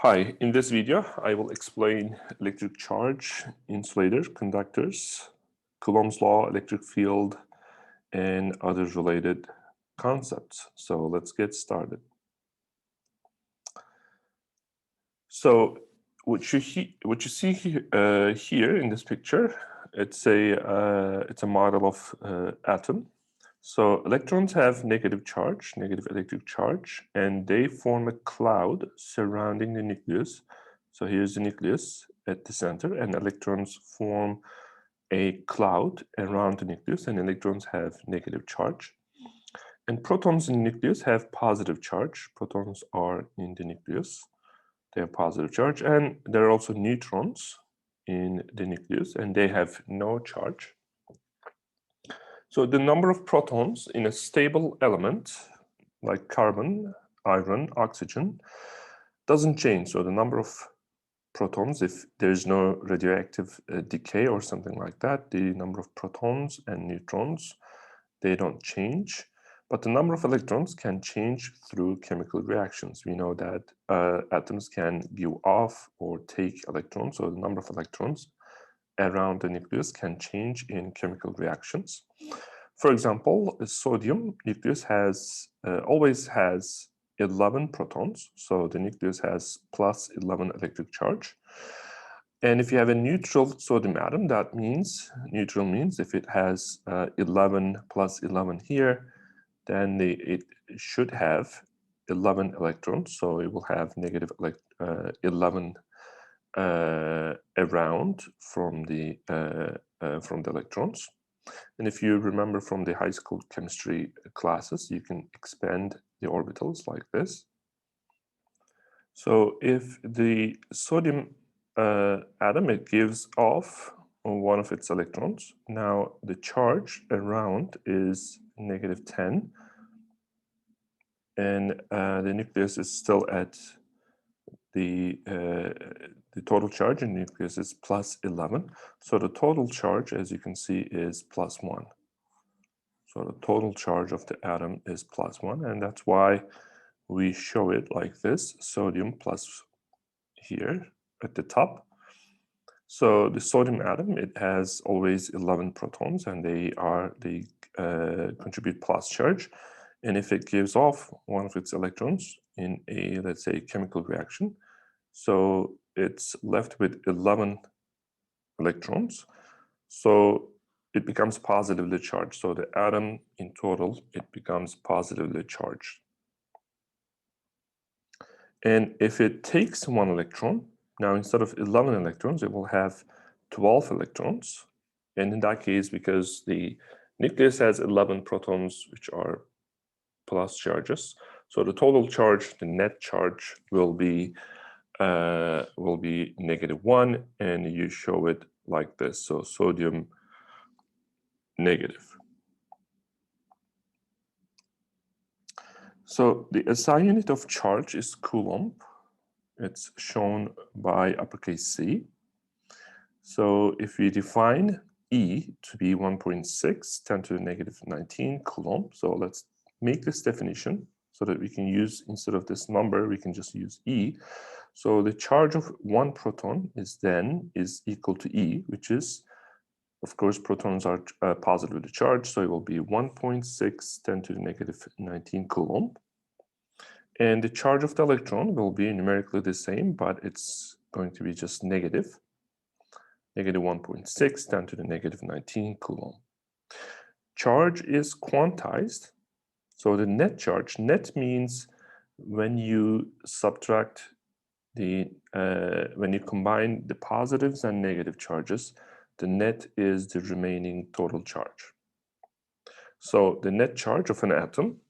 Hi, in this video, I will explain electric charge, insulator, conductors, Coulomb's law, electric field, and other related concepts. So let's get started. So what you see here in this picture, it's a model of atom. So electrons have negative charge, negative electric charge, and they form a cloud surrounding the nucleus. So here's the nucleus at the center, and electrons form a cloud around the nucleus, and electrons have negative charge. And protons in the nucleus have positive charge. Protons are in the nucleus. They have positive charge, and there are also neutrons in the nucleus, and they have no charge. So the number of protons in a stable element, like carbon, iron, oxygen, doesn't change. So the number of protons, if there is no radioactive decay or something like that, the number of protons and neutrons, they don't change. But the number of electrons can change through chemical reactions. We know that atoms can give off or take electrons, so the number of electrons around the nucleus can change in chemical reactions. For example, a sodium nucleus always has 11 protons, so the nucleus has plus 11 electric charge. And if you have a neutral sodium atom, that means, neutral means if it has 11 plus 11 here, then it should have 11 electrons, so it will have negative 11 around from the electrons. And if you remember from the high school chemistry classes, you can expand the orbitals like this. So if the sodium atom, it gives off one of its electrons. Now the charge around is negative 10, and the nucleus is still at the total charge in the nucleus is plus 11. So the total charge, as you can see, is plus 1. So the total charge of the atom is plus 1, and that's why we show it like this, sodium plus here at the top. So the sodium atom, it has always 11 protons, and they contribute plus charge. And if it gives off one of its electrons in a, let's say, chemical reaction, so it's left with 11 electrons. So it becomes positively charged. So the atom in total, it becomes positively charged. And if it takes one electron, now instead of 11 electrons, it will have 12 electrons. And in that case, because the nucleus has 11 protons, which are plus charges, so the total charge, the net charge, will be -1, and you show it like this. So sodium negative. So the SI unit of charge is Coulomb. It's shown by uppercase C. So if we define E to be 1.6, 10 to the negative 19 Coulomb. So let's make this definition so that we can use, instead of this number, we can just use E. So the charge of one proton is equal to E, which is, of course, protons are positively charged, so it will be 1.6 10 to the negative 19 Coulomb. And the charge of the electron will be numerically the same, but it's going to be just negative 1.6 10 to the negative 19 Coulomb. Charge is quantized, so the net charge, net means when you subtract when you combine the positives and negative charges, the net is the remaining total charge. So the net charge of an atom,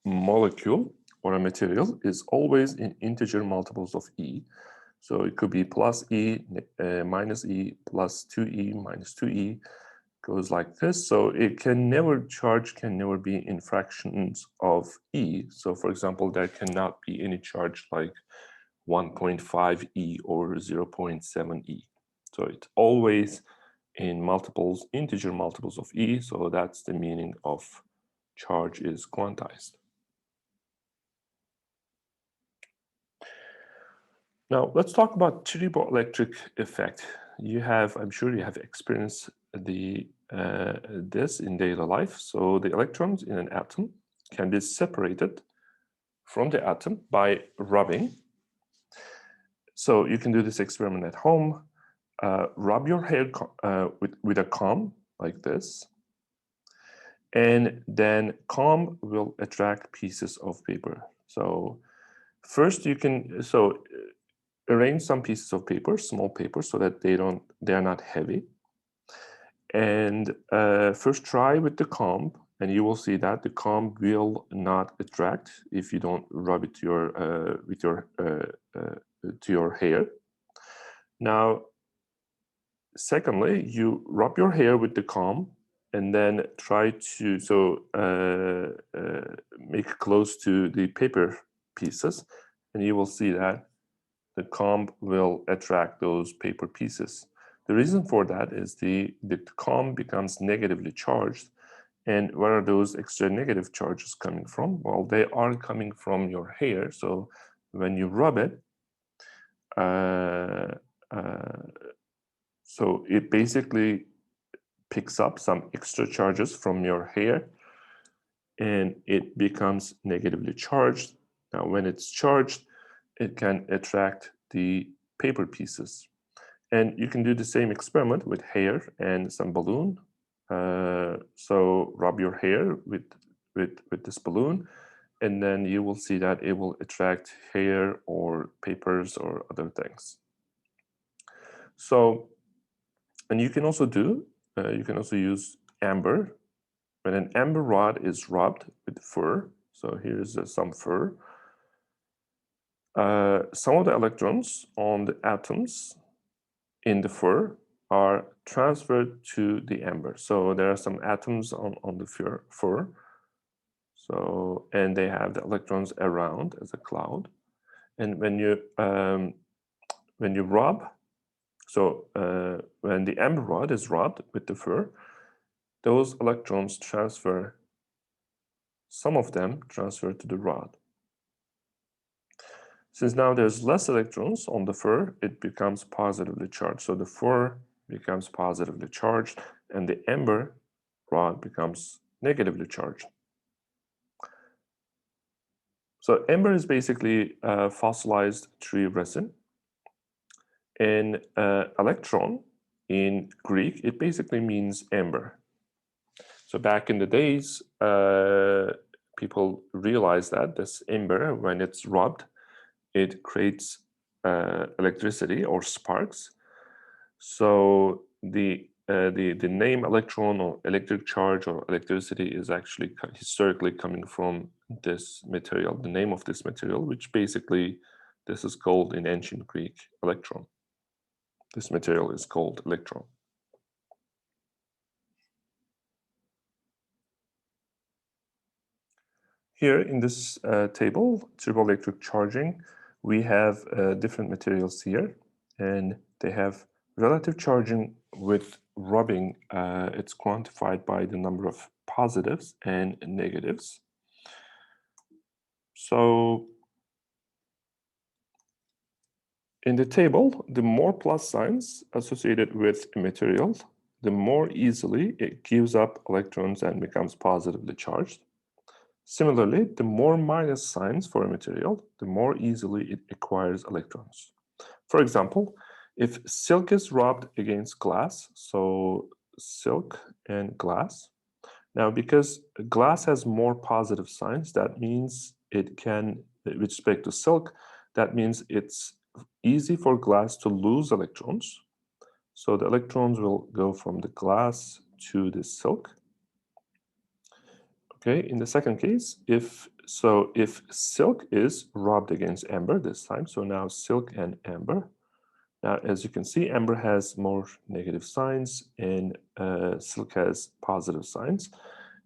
molecule, or a material is always in integer multiples of E. So it could be plus E, minus E, plus 2E, minus 2E, goes like this. So charge can never be in fractions of E. So for example, there cannot be any charge like 1.5 E or 0.7 E. So it's always in multiples, integer multiples of E. So that's the meaning of charge is quantized. Now let's talk about triboelectric effect. I'm sure you have experienced this in daily life. So the electrons in an atom can be separated from the atom by rubbing. So you can do this experiment at home. Rub your hair with a comb like this, and then comb will attract pieces of paper. So first you can arrange some pieces of paper, small paper, so that they are not heavy. And first try with the comb, and you will see that the comb will not attract if you don't rub it to your hair. Now, secondly, you rub your hair with the comb, and then try to make close to the paper pieces, and you will see that the comb will attract those paper pieces. The reason for that is the comb becomes negatively charged. And where are those extra negative charges coming from? Well, they are coming from your hair. So when you rub it, so it basically picks up some extra charges from your hair, and it becomes negatively charged. Now, when it's charged, it can attract the paper pieces. And you can do the same experiment with hair and some balloon. So rub your hair with this balloon, and then you will see that it will attract hair or papers or other things. So, and you can also use amber. When an amber rod is rubbed with fur, so here's some fur, some of the electrons on the atoms in the fur are transferred to the amber. So there are some atoms on the fur. So, and they have the electrons around as a cloud. And when you rub, so when the amber rod is rubbed with the fur, those electrons transfer, some of them transfer to the rod. Since now there's less electrons on the fur, it becomes positively charged. So the fur becomes positively charged, and the amber rod becomes negatively charged. So amber is basically fossilized tree resin. And electron in Greek, it basically means amber. So back in the days, people realized that this amber, when it's rubbed, it creates electricity or sparks. So the name electron or electric charge or electricity is actually historically coming from this material, the name of this material, which basically this is called in ancient Greek electron. This material is called electron. Here in this table, triboelectric charging, we have different materials here, and they have relative charging with rubbing. It's quantified by the number of positives and negatives. So in the table, the more plus signs associated with a material, the more easily it gives up electrons and becomes positively charged. Similarly, the more minus signs for a material, the more easily it acquires electrons. For example, if silk is rubbed against glass, so silk and glass, now because glass has more positive signs, that means it can, with respect to silk, that means it's easy for glass to lose electrons. So the electrons will go from the glass to the silk. Okay, in the second case, if silk is rubbed against amber this time, so now silk and amber. Now, as you can see, amber has more negative signs and silk has positive signs.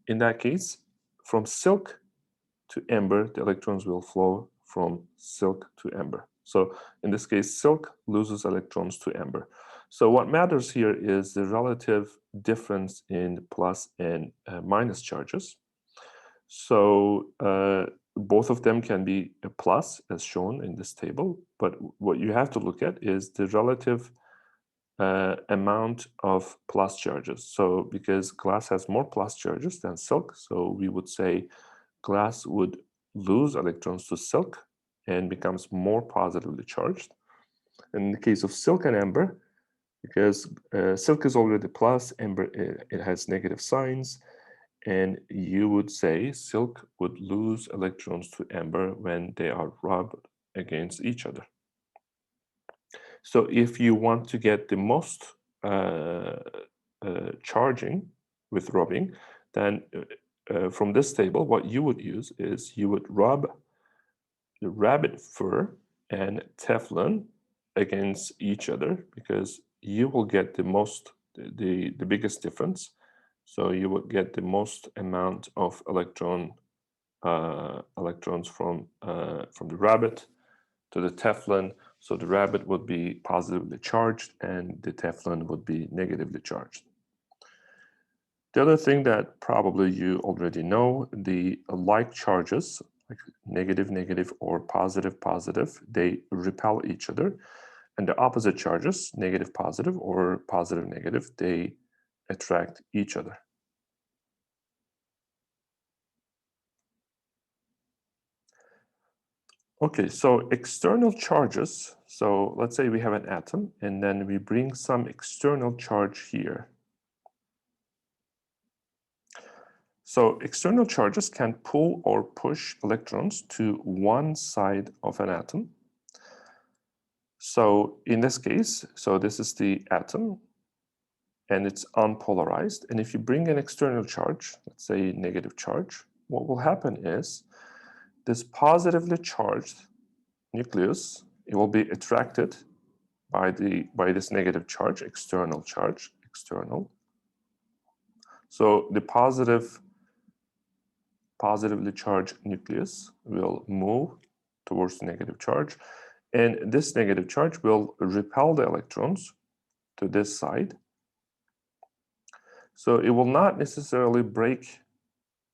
In that case, from silk to amber, the electrons will flow from silk to amber. So in this case, silk loses electrons to amber. So what matters here is the relative difference in plus and minus charges. So both of them can be a plus as shown in this table, but what you have to look at is the relative amount of plus charges. So because glass has more plus charges than silk, so we would say glass would lose electrons to silk and becomes more positively charged. In the case of silk and amber, because silk is already plus, amber it has negative signs, and you would say silk would lose electrons to amber when they are rubbed against each other. So if you want to get the most charging with rubbing, then from this table, what you would use is you would rub the rabbit fur and Teflon against each other, because you will get the most, the biggest difference. So you would get the most amount of electrons from the rabbit to the Teflon. So the rabbit would be positively charged and the Teflon would be negatively charged. The other thing that probably you already know, the like charges, like negative, negative, or positive, positive, they repel each other. And the opposite charges, negative, positive, or positive, negative, they attract each other. Okay, so external charges. So let's say we have an atom and then we bring some external charge here. So external charges can pull or push electrons to one side of an atom. So in this case, so this is the atom and it's unpolarized. And if you bring an external charge, let's say negative charge, what will happen is this positively charged nucleus, it will be attracted by this negative charge, external charge, external. So the positively charged nucleus will move towards the negative charge, and this negative charge will repel the electrons to this side. So it will not necessarily break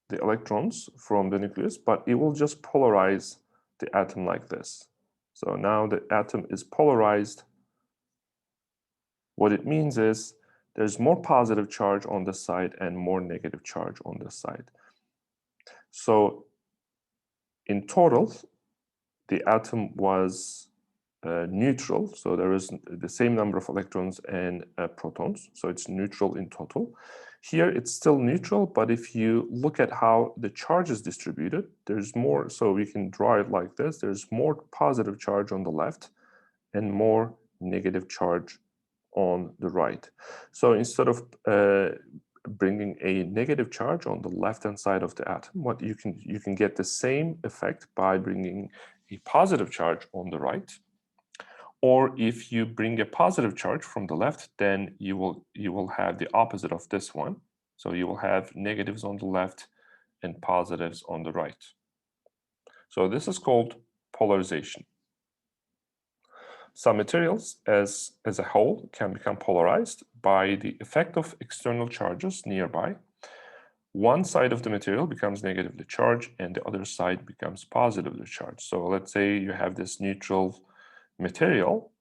the electrons from the nucleus, but it will just polarize the atom like this. So now the atom is polarized. What it means is there's more positive charge on this side and more negative charge on this side. So in total, the atom was neutral. So there is the same number of electrons and protons. So it's neutral in total. Here it's still neutral, but if you look at how the charge is distributed, there's more. So we can draw it like this. There's more positive charge on the left and more negative charge on the right. So instead of bringing a negative charge on the left-hand side of the atom, what you can get the same effect by bringing a positive charge on the right. Or if you bring a positive charge from the left, then you will have the opposite of this one. So you will have negatives on the left and positives on the right. So this is called polarization. Some materials as a whole can become polarized by the effect of external charges nearby. One side of the material becomes negatively charged and the other side becomes positively charged. So let's say you have this neutral material,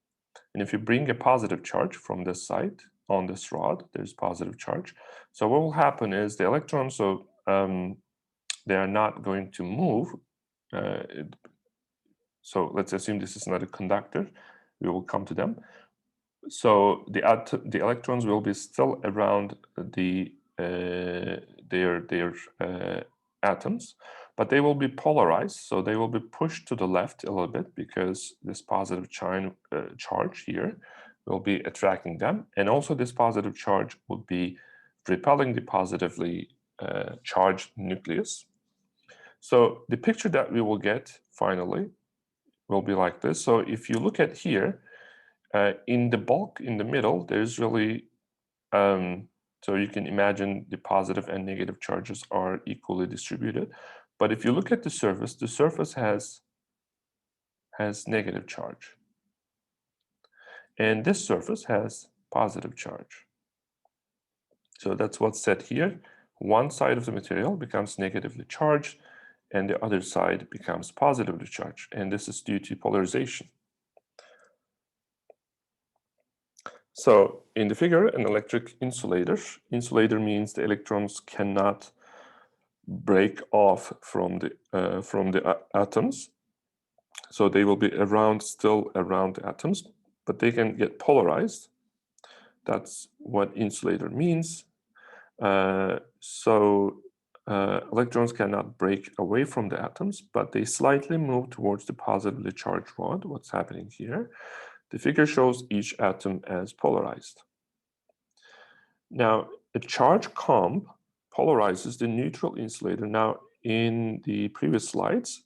and if you bring a positive charge from this side on this rod, there's positive charge. So what will happen is the electrons, they are not going to move. So let's assume this is not a conductor. We will come to them. So the electrons will be still around their atoms, but they will be polarized. So they will be pushed to the left a little bit because this positive charge here will be attracting them, and also this positive charge will be repelling the positively charged nucleus. So the picture that we will get finally will be like this. So if you look at here, in the bulk in the middle, there's really, so you can imagine the positive and negative charges are equally distributed. But if you look at the surface has negative charge. And this surface has positive charge. So that's what's said here. One side of the material becomes negatively charged and the other side becomes positively charged, and this is due to polarization. So in the figure, an electric insulator means the electrons cannot break off from the atoms. So they will be still around the atoms, but they can get polarized. That's what insulator means. Electrons cannot break away from the atoms, but they slightly move towards the positively charged rod. What's happening here? The figure shows each atom as polarized. Now, a charge comb polarizes the neutral insulator. Now, in the previous slides,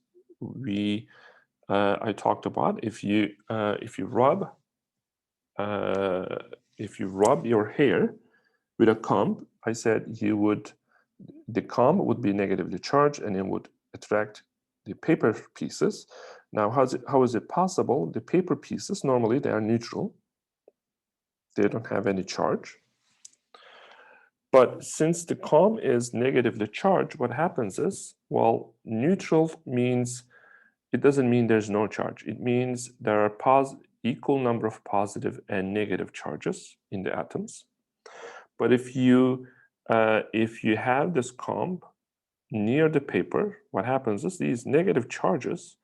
I talked about if you rub your hair with a comb, I said the comb would be negatively charged and it would attract the paper pieces. Now, how is it possible? The paper pieces, normally they are neutral. They don't have any charge. But since the comb is negatively charged, what happens is, well, neutral means, it doesn't mean there's no charge. It means there are equal number of positive and negative charges in the atoms. But if you have this comb near the paper, what happens is these negative charges,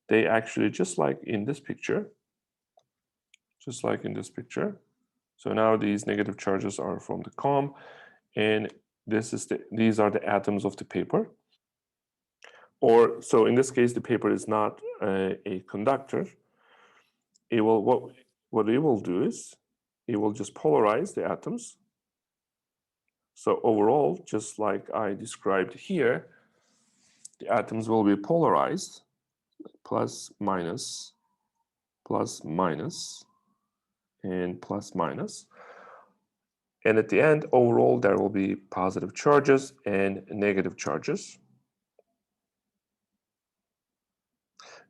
they actually, just like in this picture, so now these negative charges are from the comb, and these are the atoms of the paper. Or so in this case, the paper is not a conductor. What it will do is it will just polarize the atoms. So overall, just like I described here, the atoms will be polarized, plus, minus, and plus, minus. And at the end, overall, there will be positive charges and negative charges.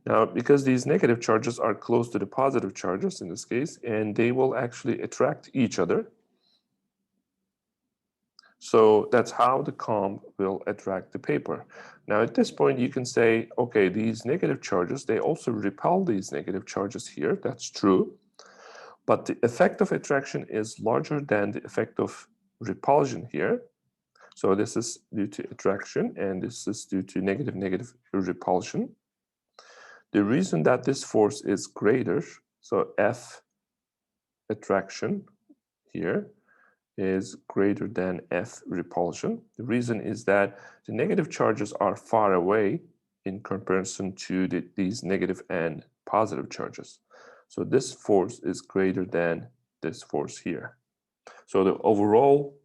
Now, because these negative charges are close to the positive charges in this case, and they will actually attract each other. So that's how the comb will attract the paper. Now, at this point, you can say, okay, these negative charges, they also repel these negative charges here. That's true. But the effect of attraction is larger than the effect of repulsion here. So this is due to attraction, and this is due to negative repulsion. The reason that this force is greater, so F attraction here is greater than F repulsion. The reason is that the negative charges are far away in comparison to these negative and positive charges. So this force is greater than this force here. So the overall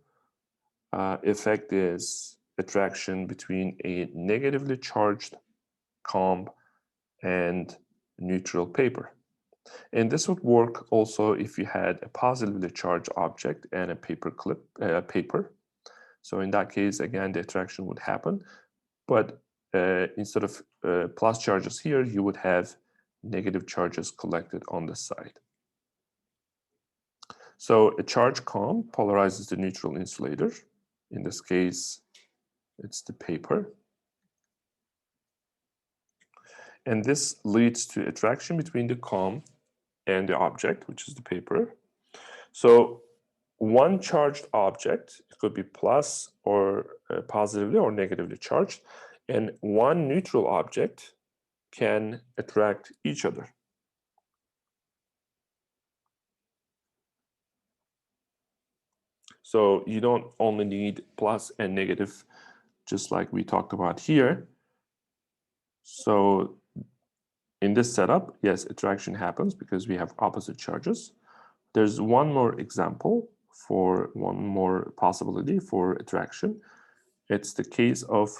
effect is attraction between a negatively charged comb and neutral paper. And this would work also if you had a positively charged object and a paper. So in that case, again, the attraction would happen. But instead of plus charges here, you would have negative charges collected on the side. So a charge comb polarizes the neutral insulator. In this case, it's the paper. And this leads to attraction between the comb and the object, which is the paper. So one charged object, it could be plus or positively or negatively charged, and one neutral object can attract each other. So you don't only need plus and negative, just like we talked about here. So in this setup, yes, attraction happens because we have opposite charges. There's one more example for one more possibility for attraction. It's the case of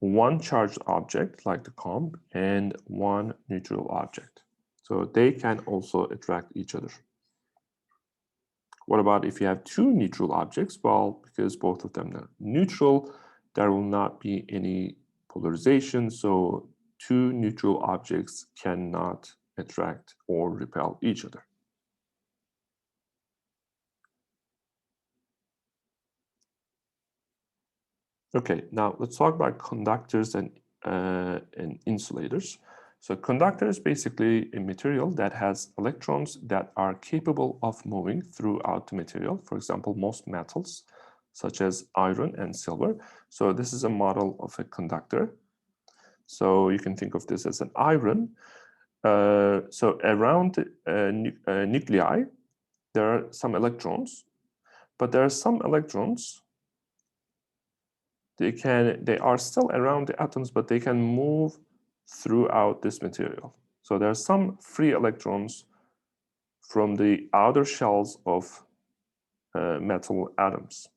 one charged object like the comb and one neutral object. So they can also attract each other. What about if you have two neutral objects? Well, because both of them are neutral, there will not be any polarization. So two neutral objects cannot attract or repel each other. Okay, now let's talk about conductors and and insulators. So conductor is basically a material that has electrons that are capable of moving throughout the material. For example, most metals, such as iron and silver. So this is a model of a conductor. So you can think of this as an iron. So around nuclei, there are some electrons, but there are some electrons, they are still around the atoms, but they can move throughout this material. So there are some free electrons from the outer shells of metal atoms.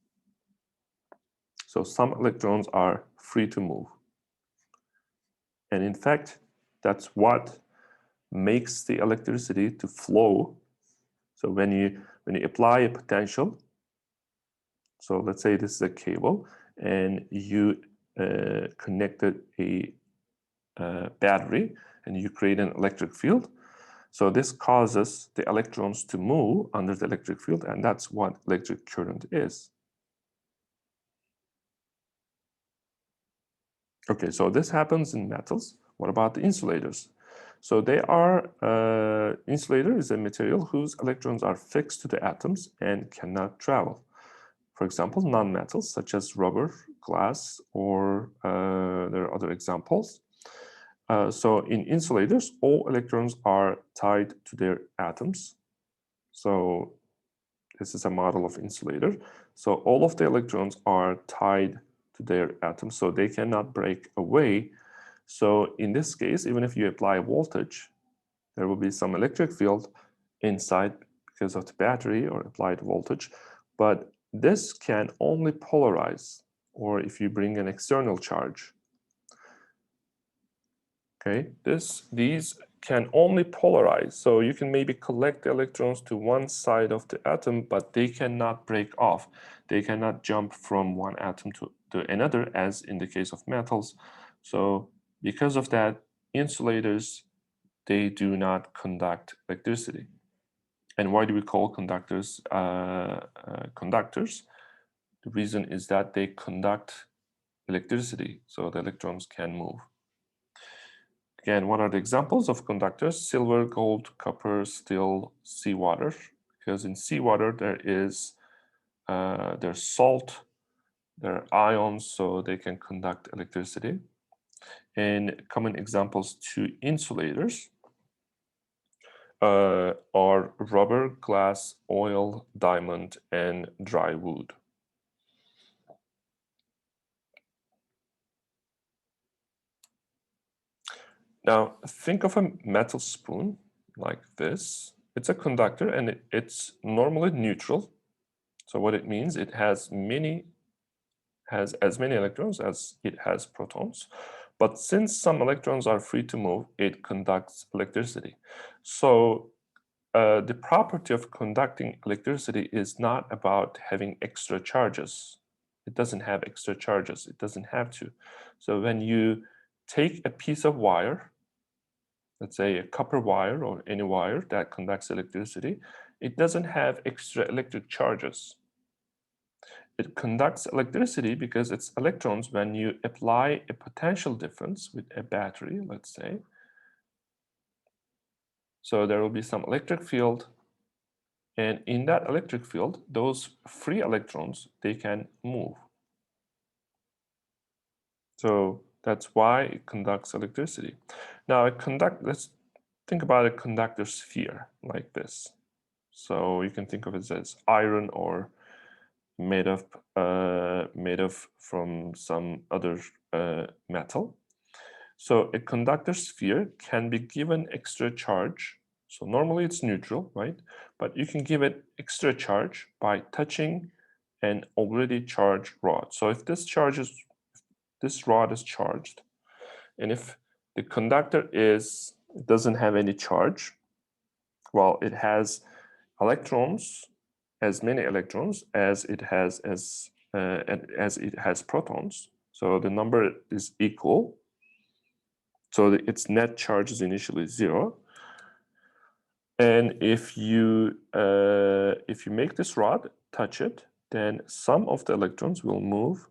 So some electrons are free to move. And in fact, that's what makes the electricity to flow. So when you apply a potential, so let's say this is a cable, and you connected a battery, and you create an electric field. So this causes the electrons to move under the electric field, and that's what electric current is. Okay, so this happens in metals. What about the insulators? So they are, insulator is a material whose electrons are fixed to the atoms and cannot travel. For example, non-metals such as rubber, glass, or there are other examples. So in insulators, all electrons are tied to their atoms. So this is a model of insulator. So all of the electrons are tied to their atoms, so they cannot break away. So in this case, even if you apply voltage, there will be some electric field inside because of the battery or applied voltage, but this can only polarize, or if you bring an external charge. Okay, these can only polarize. So you can maybe collect the electrons to one side of the atom, but they cannot break off. They cannot jump from one atom to another, as in the case of metals. So because of that, insulators, they do not conduct electricity. And why do we call conductors conductors? The reason is that they conduct electricity, so the electrons can move. Again, what are the examples of conductors? Silver, gold, copper, steel, seawater. Because in seawater there's salt, there are ions, so they can conduct electricity. And common examples to insulators are rubber, glass, oil, diamond, and dry wood. Now, think of a metal spoon like this. It's a conductor, and it's normally neutral. So what it means, it has as many electrons as it has protons. But since some electrons are free to move, it conducts electricity. So the property of conducting electricity is not about having extra charges. It doesn't have extra charges. It doesn't have to. So when you take a piece of wire, let's say a copper wire or any wire that conducts electricity, it doesn't have extra electric charges. It conducts electricity because its electrons, when you apply a potential difference with a battery, let's say, so there will be some electric field, and in that electric field, those free electrons, they can move. So that's why it conducts electricity. Now, let's think about a conductor sphere like this. So you can think of it as iron or made of from some other metal. So a conductor sphere can be given extra charge. So normally it's neutral, right? But you can give it extra charge by touching an already charged rod. So if this rod is charged, and if the conductor doesn't have any charge, well, it has electrons, as many electrons as it has protons. So the number is equal. So its net charge is initially 0. And if you make this rod touch it, then some of the electrons will move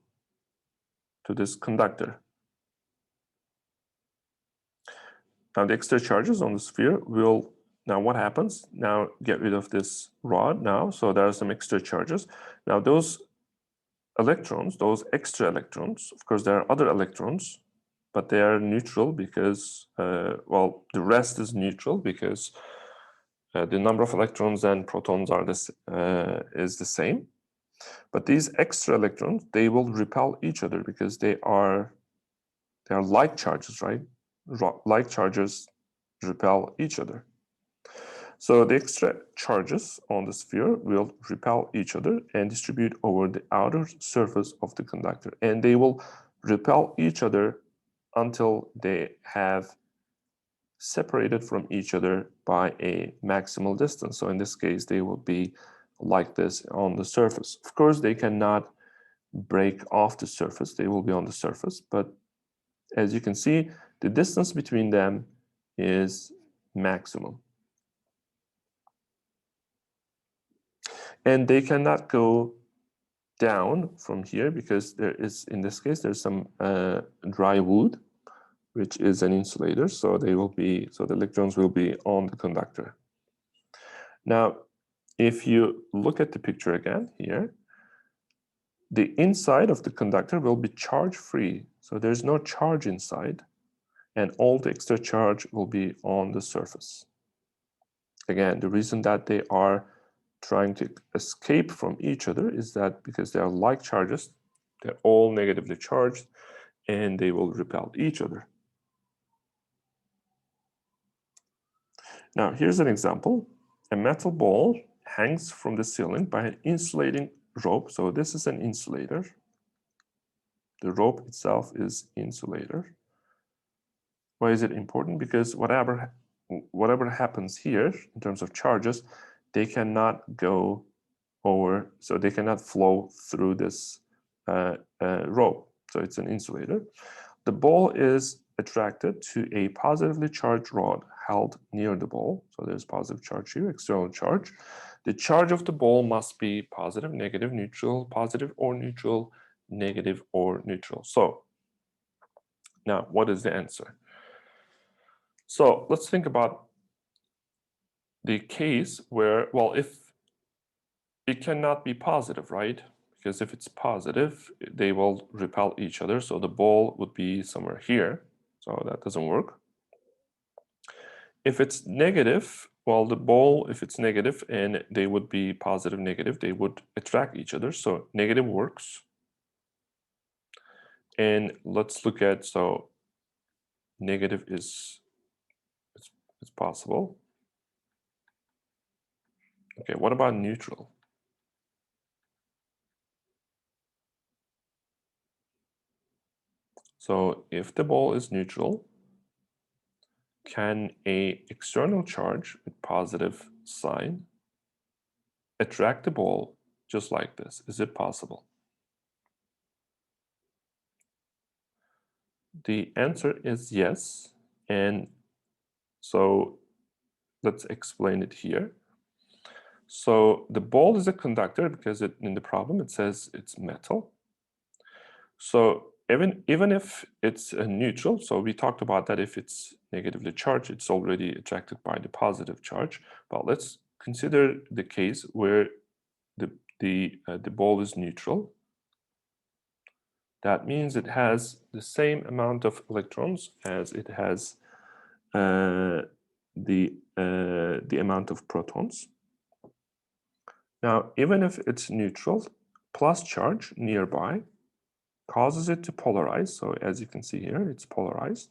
to this conductor. Now the extra charges on the sphere will, now what happens? Now get rid of this rod now, so there are some extra charges. Now those electrons, those extra electrons, of course there are other electrons, but they are neutral because, well, the rest is neutral because the number of electrons and protons are is the same. But these extra electrons, they will repel each other because they are like charges, right? Like charges repel each other. So the extra charges on the sphere will repel each other and distribute over the outer surface of the conductor. And they will repel each other until they have separated from each other by a maximal distance. So in this case, they will be like this on the surface. Of course, they cannot break off the surface. They will be on the surface. But as you can see, the distance between them is maximum. And they cannot go down from here because there is, in this case, there's some dry wood, which is an insulator. So they will be, so the electrons will be on the conductor. Now, if you look at the picture again here, the inside of the conductor will be charge-free. So there's no charge inside, and all the extra charge will be on the surface. Again, the reason that they are trying to escape from each other is that because they are like charges, they're all negatively charged, and they will repel each other. Now, here's an example. A metal ball hangs from the ceiling by an insulating rope. So this is an insulator. The rope itself is insulator. Why is it important? Because whatever happens here in terms of charges, they cannot go over, so they cannot flow through this rope. So it's an insulator. The ball is attracted to a positively charged rod held near the ball. So there's positive charge here, external charge. The charge of the ball must be positive, negative, neutral, positive or neutral, negative or neutral. So now what is the answer? So let's think about the case where, well, if it cannot be positive, right? Because if it's positive, they will repel each other. So the ball would be somewhere here. So that doesn't work. If it's negative, well, the ball, if it's negative and they would be positive, negative, they would attract each other. So negative works. And let's look at, so negative is, it's possible. Okay, what about neutral? So if the ball is neutral, can a external charge with positive sign attract the ball just like this? Is it possible? The answer is yes. And so let's explain it here. So the ball is a conductor because in the problem it says it's metal. So even if it's a neutral, so we talked about that if it's negatively charged, it's already attracted by the positive charge. But let's consider the case where the ball is neutral. That means it has the same amount of electrons as it has the amount of protons. Now, even if it's neutral, plus charge nearby causes it to polarize. So as you can see here, it's polarized.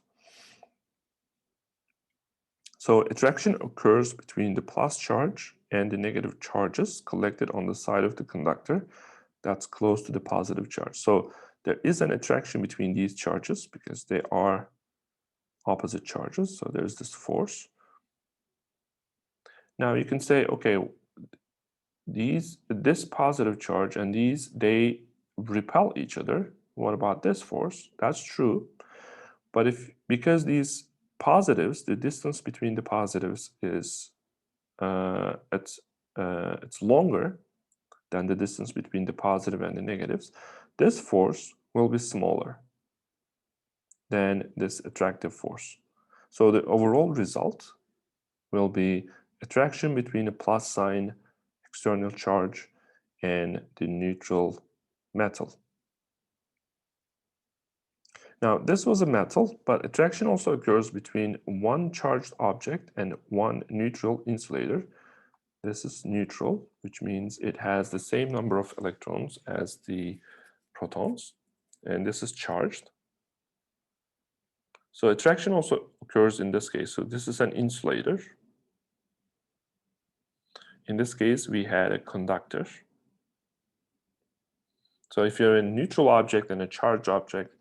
So attraction occurs between the plus charge and the negative charges collected on the side of the conductor that's close to the positive charge. So there is an attraction between these charges because they are opposite charges. So there's this force. Now you can say, okay, this positive charge and these, they repel each other. What about this force? That's true. But because these positives, the distance between the positives is it's longer than the distance between the positive and the negatives, this force will be smaller than this attractive force. So the overall result will be attraction between a plus sign external charge and the neutral metal. Now, this was a metal, but attraction also occurs between one charged object and one neutral insulator. This is neutral, which means it has the same number of electrons as the protons, and this is charged. So attraction also occurs in this case. So this is an insulator. In this case, we had a conductor. So if you're a neutral object and a charged object,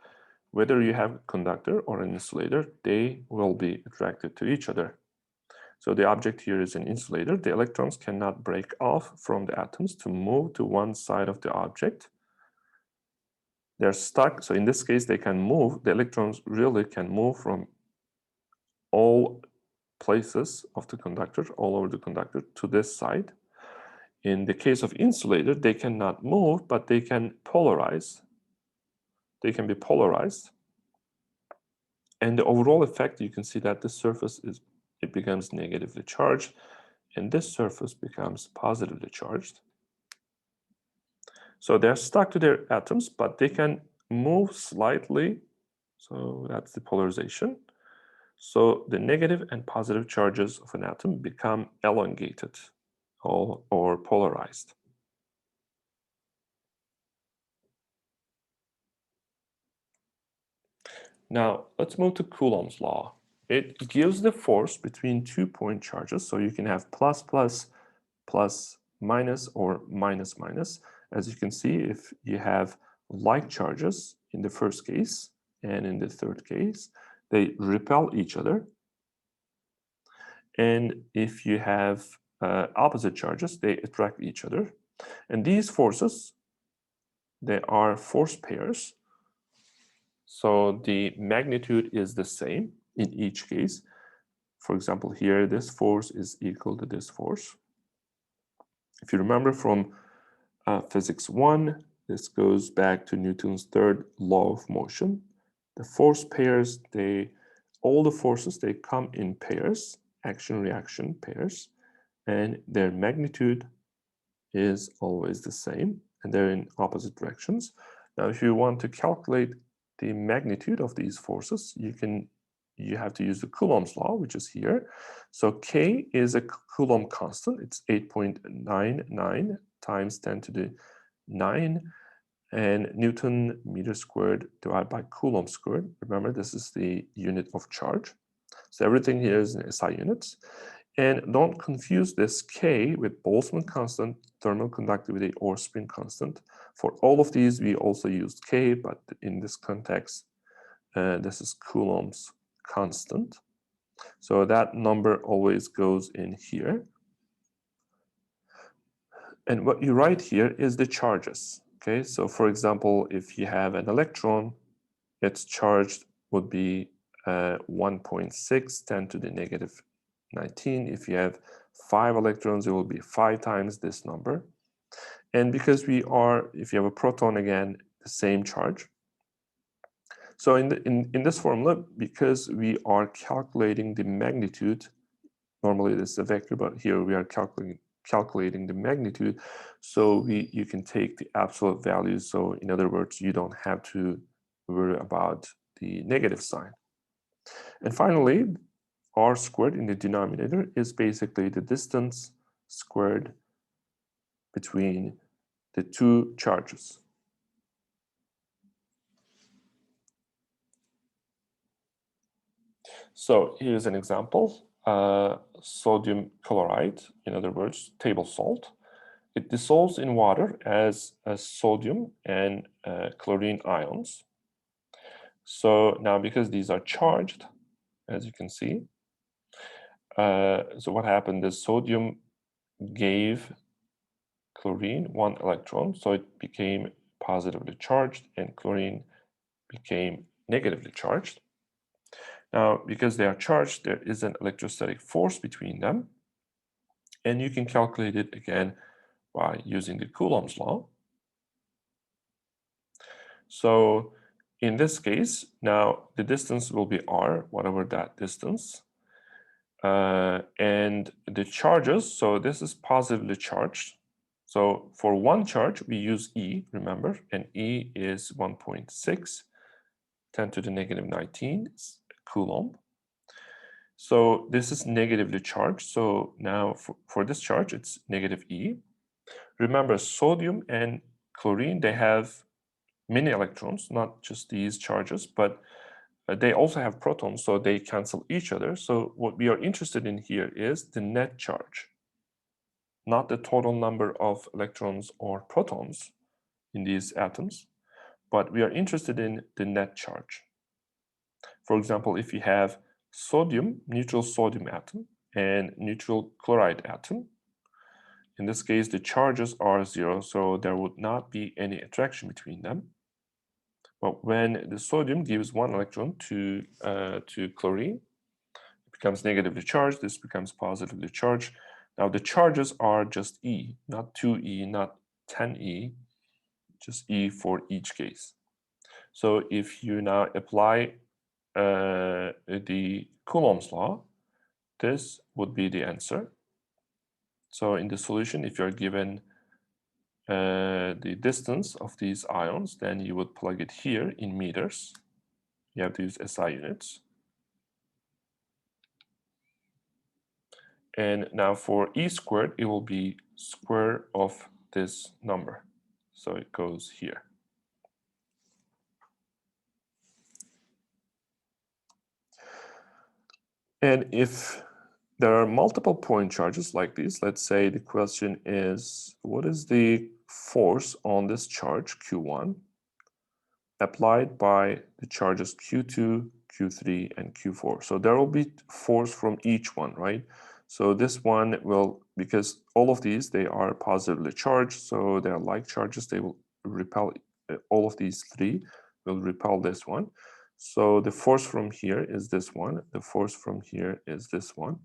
whether you have a conductor or an insulator, they will be attracted to each other. So the object here is an insulator. The electrons cannot break off from the atoms to move to one side of the object. They're stuck. So in this case, they can move. The electrons really can move from all places of the conductor, all over the conductor, to this side. In the case of insulator, they cannot move, but they can polarize. They can be polarized. And the overall effect, you can see that the surface it becomes negatively charged, and this surface becomes positively charged. So they're stuck to their atoms, but they can move slightly. So that's the polarization. So the negative and positive charges of an atom become elongated or polarized. Now, let's move to Coulomb's law. It gives the force between 2-point charges, so you can have plus, plus, plus, minus, or minus, minus. As you can see, if you have like charges in the first case and in the third case, they repel each other. And if you have opposite charges, they attract each other. And these forces, they are force pairs. So the magnitude is the same in each case. For example, here, this force is equal to this force. If you remember from Physics 1, this goes back to Newton's third law of motion. The force pairs, all the forces, they come in pairs, action-reaction pairs, and their magnitude is always the same, and they're in opposite directions. Now, if you want to calculate the magnitude of these forces, you have to use the Coulomb's law, which is here. So K is a Coulomb constant. It's 8.99 times 10 to the 9, and Newton meter squared divided by Coulomb squared. Remember, this is the unit of charge. So everything here is in SI units. And don't confuse this K with Boltzmann constant, thermal conductivity, or spin constant. For all of these, we also used K, but in this context, this is Coulomb's constant. So that number always goes in here. And what you write here is the charges. Okay, so for example, if you have an electron, its charge would be 1.6, 10 to the negative 19. If you have 5 electrons, it will be 5 times this number. And because if you have a proton, again, the same charge. So in this formula, because we are calculating the magnitude, normally this is a vector, but here we are calculating the magnitude, so you can take the absolute values. So in other words, you don't have to worry about the negative sign. And finally, r squared in the denominator is basically the distance squared between the two charges. So here's an example. Sodium chloride, in other words, table salt. It dissolves in water as sodium and chlorine ions. So now, because these are charged, as you can see, so what happened is sodium gave chlorine 1 electron, so it became positively charged, and chlorine became negatively charged. Now, because they are charged, there is an electrostatic force between them, and you can calculate it again by using the Coulomb's law. So in this case, now the distance will be r, whatever that distance. And the charges, so this is positively charged. So for one charge, we use E, remember, and E is 1.6, 10 to the negative 19 Coulomb. So this is negatively charged. So now for this charge, it's negative E. Remember, sodium and chlorine, they have many electrons, not just these charges, but they also have protons, so they cancel each other. So what we are interested in here is the net charge, not the total number of electrons or protons in these atoms, but we are interested in the net charge. For example, if you have sodium, neutral sodium atom, and neutral chloride atom, in this case, the charges are 0, so there would not be any attraction between them. But when the sodium gives 1 electron to chlorine, it becomes negatively charged, this becomes positively charged. Now the charges are just E, not 2E, not 10E, just E for each case. So if you now apply the Coulomb's law, this would be the answer. So in the solution, if you're given the distance of these ions, then you would plug it here in meters. You have to use SI units. And now for E squared, it will be square of this number. So it goes here. And if there are multiple point charges like these, let's say the question is, what is the force on this charge, Q1, applied by the charges Q2, Q3, and Q4? So there will be force from each one, right? So this one will, because all of these, they are positively charged, so they are like charges, they will repel, all of these three will repel this one. So the force from here is this one, the force from here is this one,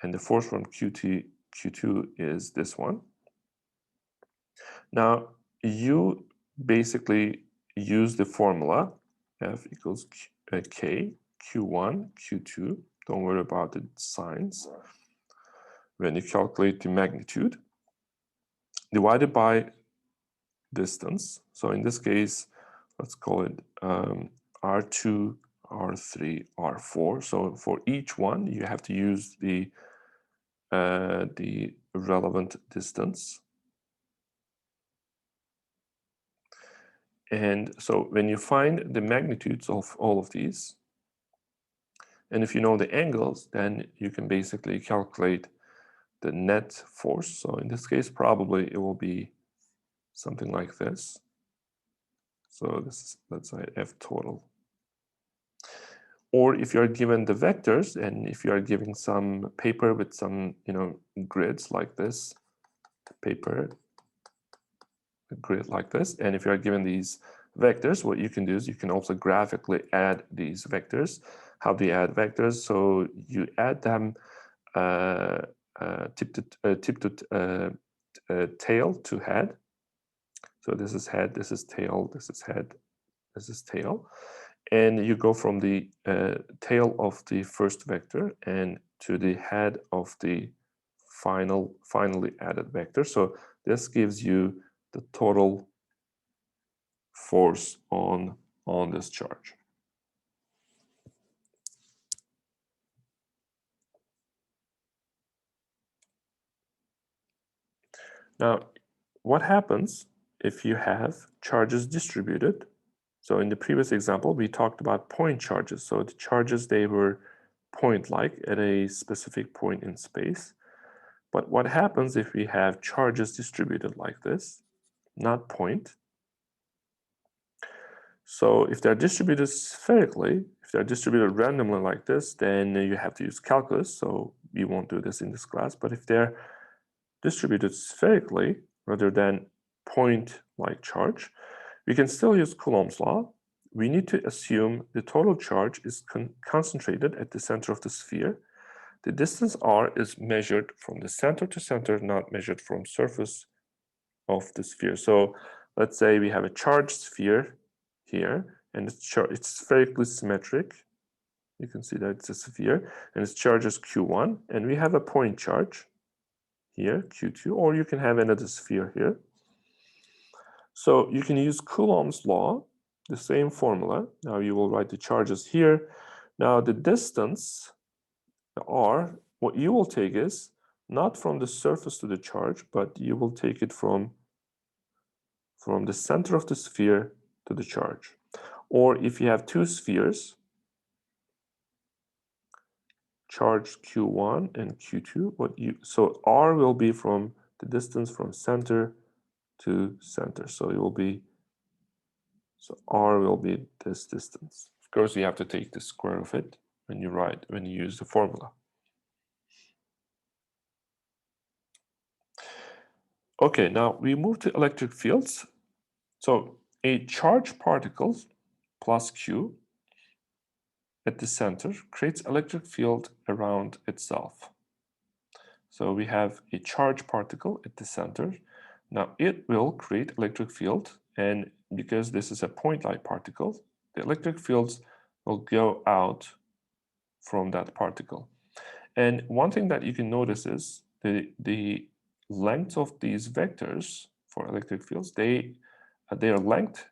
and the force from Q2 is this one. Now, you basically use the formula F equals K, Q1, Q2. Don't worry about the signs. When you calculate the magnitude, divided by distance. So in this case, let's call it R2, R3, R4. So for each one, you have to use the relevant distance. And so when you find the magnitudes of all of these, and if you know the angles, then you can basically calculate the net force. So in this case, probably it will be something like this. So this is, let's say, F total. Or if you are given the vectors, and if you are giving some paper with some, grids like this, paper, a grid like this, and if you are given these vectors, what you can do is you can also graphically add these vectors. How do you add vectors? So you add them tip to tail to head. So this is head, this is tail, this is head, this is tail. And you go from the tail of the first vector and to the head of the finally added vector. So this gives you the total force on this charge. Now, what happens if you have charges distributed? So in the previous example, we talked about point charges. So the charges, they were point-like at a specific point in space. But what happens if we have charges distributed like this, not point? So if they're distributed spherically, if they're distributed randomly like this, then you have to use calculus. So we won't do this in this class. But if they're distributed spherically rather than point-like charge, we can still use Coulomb's law. We need to assume the total charge is concentrated at the center of the sphere. The distance r is measured from the center to center, not measured from surface of the sphere. So let's say we have a charged sphere here, and it's spherically symmetric. You can see that it's a sphere, and its charge is Q1, and we have a point charge here, Q2, or you can have another sphere here. So you can use Coulomb's law, the same formula. Now you will write the charges here. Now the distance, the r, what you will take is not from the surface to the charge, but you will take it from the center of the sphere to the charge. Or if you have two spheres, charge Q1 and Q2, so r will be from the distance from center to center. So it will be, so r will be this distance. Of course, you have to take the square of it when you use the formula. Okay, now we move to electric fields. So a charged particle plus Q at the center creates electric field around itself. So we have a charged particle at the center. Now it will create electric field, and because this is a point-like particle, the electric fields will go out from that particle. And one thing that you can notice is the length of these vectors for electric fields, their length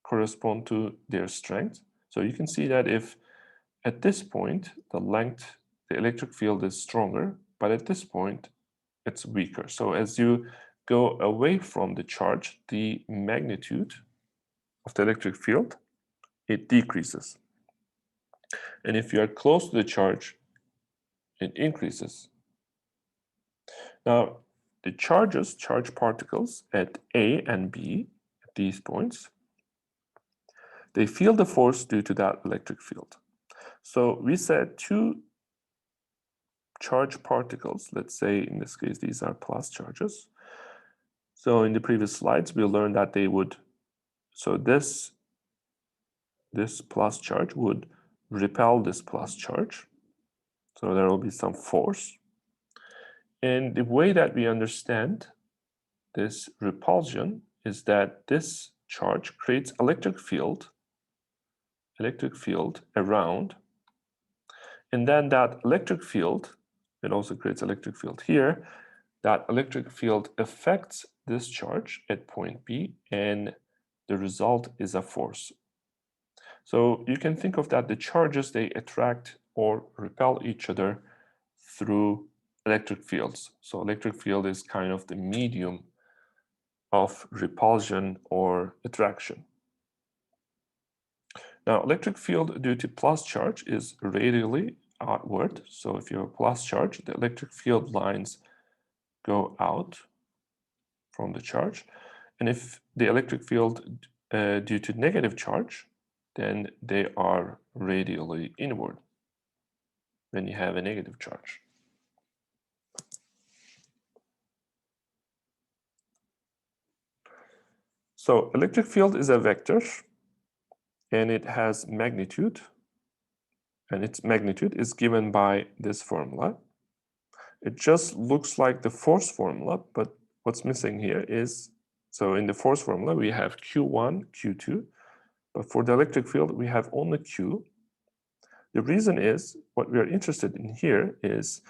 correspond to their strength. So you can see that if at this point the electric field is stronger, but at this point it's weaker. So as you go away from the charge, the magnitude of the electric field, it decreases. And if you are close to the charge, it increases. Now, the charge particles at A and B, at these points, they feel the force due to that electric field. So we said two charged particles, let's say in this case these are plus charges. So in the previous slides we learned that they would, so this plus charge would repel this plus charge. So there will be some force. And the way that we understand this repulsion is that this charge creates electric field around, and then that electric field, it also creates electric field here, that electric field affects this charge at point B, and the result is a force. So you can think of that the charges, they attract or repel each other through electric fields. So electric field is kind of the medium of repulsion or attraction. Now, electric field due to plus charge is radially outward. So if you have a plus charge, the electric field lines go out from the charge. And if the electric field due to negative charge, then they are radially inward when you have a negative charge. So electric field is a vector, and it has magnitude, and its magnitude is given by this formula. It just looks like the force formula, but what's missing here is, so in the force formula we have Q1, Q2, but for the electric field we have only Q. The reason is, what we are interested in here is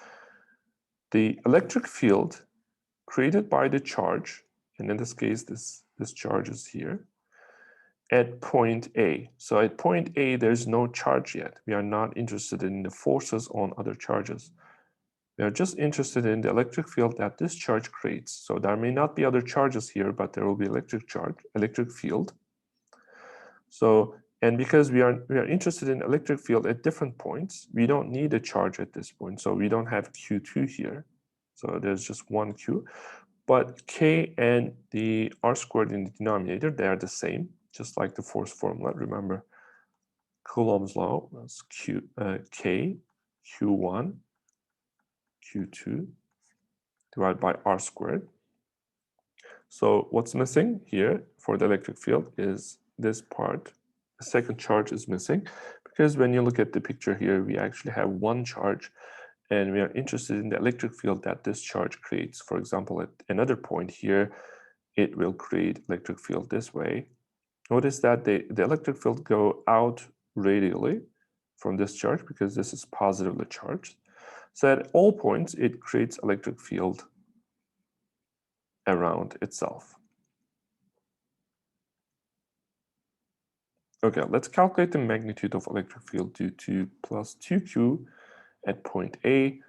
the electric field created by the charge, and in this case this charge is here, at point A. So at point A, there's no charge yet. We are not interested in the forces on other charges. We are just interested in the electric field that this charge creates. So there may not be other charges here, but there will be electric field. So, and because we are interested in electric field at different points, we don't need a charge at this point. So we don't have Q2 here. So there's just one Q. But K and the R squared in the denominator, they are the same, just like the force formula. Remember, Coulomb's law was K, Q1, Q2, divided by R squared. So what's missing here for the electric field is this part. The second charge is missing, because when you look at the picture here, we actually have one charge, and we are interested in the electric field that this charge creates. For example, at another point here, it will create electric field this way. notice that the electric field go out radially from this charge because this is positively charged. So at all points, it creates electric field around itself. Okay, let's calculate the magnitude of electric field due to plus 2q at point A.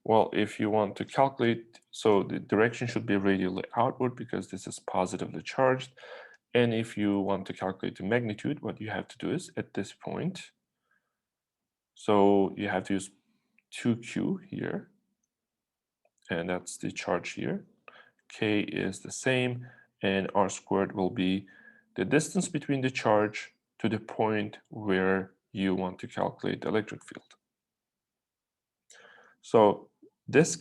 Well, if you want to calculate, so the direction should be radially outward because this is positively charged. And if you want to calculate the magnitude, what you have to do is at this point, so you have to use 2q here, and that's the charge here. K is the same, and r squared will be the distance between the charge to the point where you want to calculate the electric field. So this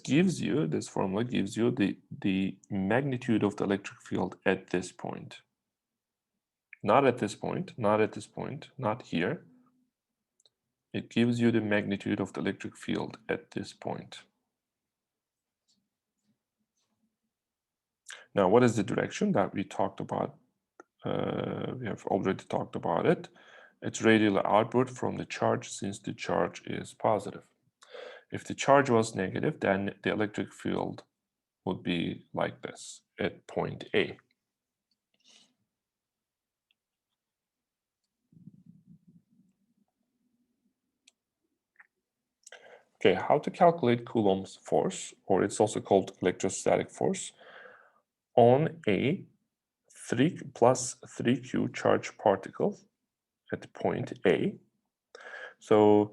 formula gives you the magnitude of the electric field at this point. Not at this point, not at this point, not here. It gives you the magnitude of the electric field at this point. Now, what is the direction that we talked about? We have already talked about it. It's radially outward from the charge since the charge is positive. If the charge was negative, then the electric field would be like this at point A. Okay, how to calculate Coulomb's force, or it's also called electrostatic force, on a 3 plus 3q charged particle at point A. So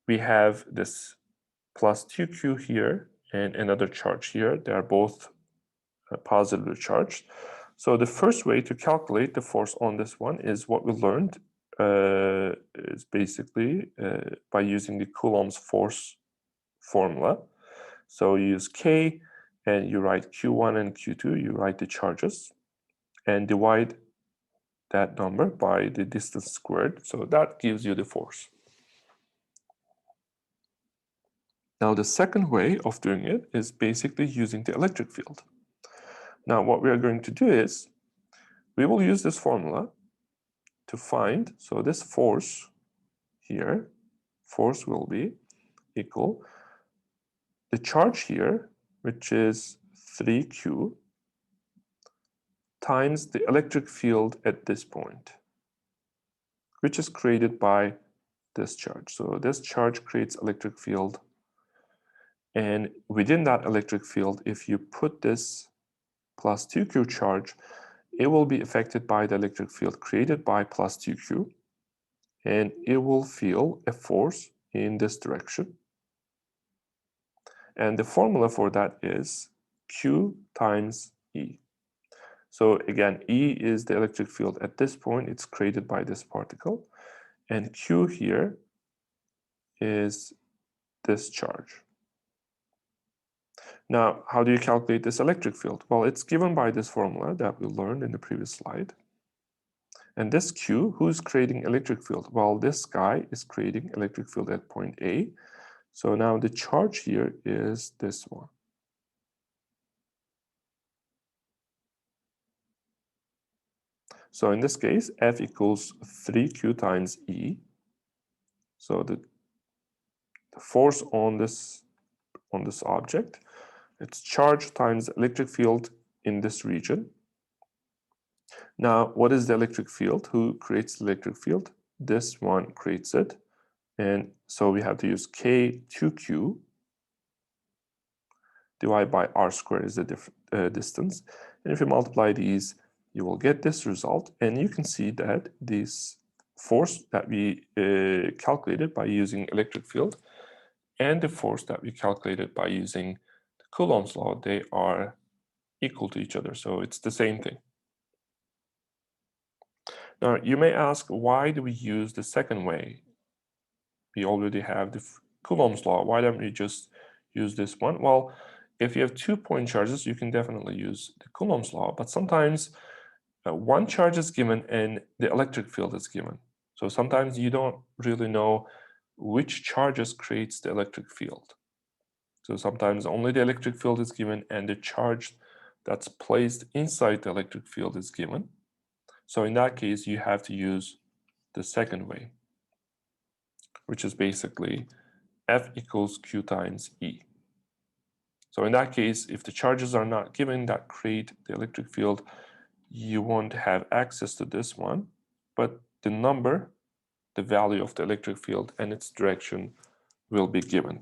we have this plus 2q here and another charge here. They are both positively charged. So the first way to calculate the force on this one is what we learned is basically by using the Coulomb's force formula. So you use K and you write Q1 and Q2, you write the charges and divide that number by the distance squared. So that gives you the force. Now the second way of doing it is basically using the electric field. Now what we are going to do is we will use this formula to find, so this force here, force will be equal the charge here, which is 3q, times the electric field at this point, which is created by this charge. So this charge creates electric field, and within that electric field, if you put this plus 2q charge, it will be affected by the electric field created by plus 2q, and it will feel a force in this direction. And the formula for that is Q times E. So again, E is the electric field at this point. It's created by this particle. And Q here is this charge. Now, how do you calculate this electric field? Well, it's given by this formula that we learned in the previous slide. And this Q, who's creating electric field? Well, this guy is creating electric field at point A. So now the charge here is this one. So in this case, F equals 3Q times E. So the force on this object, it's charge times electric field in this region. Now, what is the electric field? Who creates the electric field? This one creates it. And so we have to use K2Q divided by R squared is the distance. And if you multiply these, you will get this result. And you can see that this force that we calculated by using electric field and the force that we calculated by using the Coulomb's law, they are equal to each other. So it's the same thing. Now, you may ask, why do we use the second way? We already have the Coulomb's law. Why don't we just use this one? Well, if you have 2 point charges, you can definitely use the Coulomb's law, but sometimes one charge is given and the electric field is given. So sometimes you don't really know which charges creates the electric field. So sometimes only the electric field is given and the charge that's placed inside the electric field is given. So in that case, you have to use the second way, which is basically F equals Q times E. So in that case, if the charges are not given that create the electric field, you won't have access to this one, but the number, the value of the electric field and its direction will be given.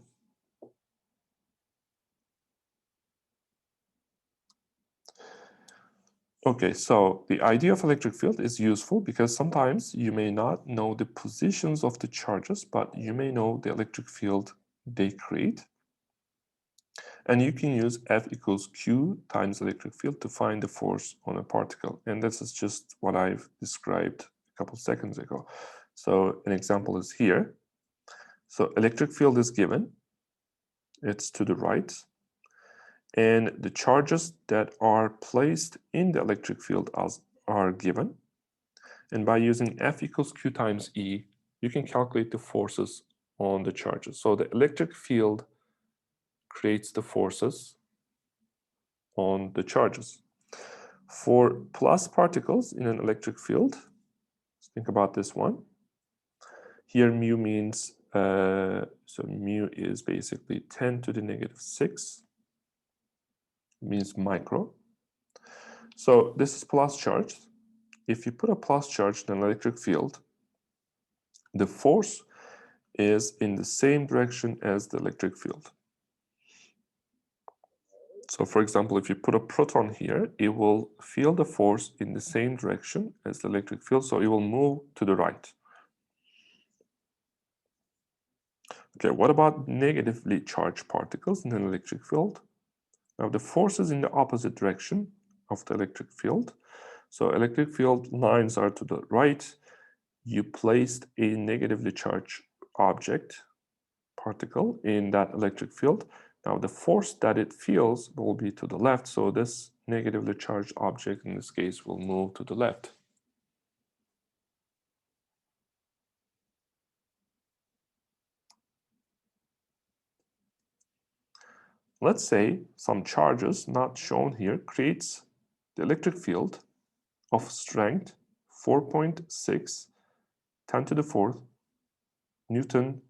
Okay, so the idea of electric field is useful because sometimes you may not know the positions of the charges, but you may know the electric field they create. And you can use F equals Q times electric field to find the force on a particle. And this is just what I've described a couple seconds ago. So an example is here. So electric field is given. It's to the right. And the charges that are placed in the electric field are given. And by using F equals Q times E, you can calculate the forces on the charges. So the electric field creates the forces on the charges. For plus particles in an electric field, let's think about this one. Here mu means, so mu is basically 10 to the negative 6, means micro. So this is plus charge. If you put a plus charge in an electric field, the force is in the same direction as the electric field. So for example, if you put a proton here, it will feel the force in the same direction as the electric field, so it will move to the right. Okay, what about negatively charged particles in an electric field? Now the force is in the opposite direction of the electric field. So electric field lines are to the right. You placed a negatively charged object, particle, in that electric field. Now the force that it feels will be to the left, so this negatively charged object in this case will move to the left. Let's say some charges not shown here creates the electric field of strength 4.6 10 to the 4th Newton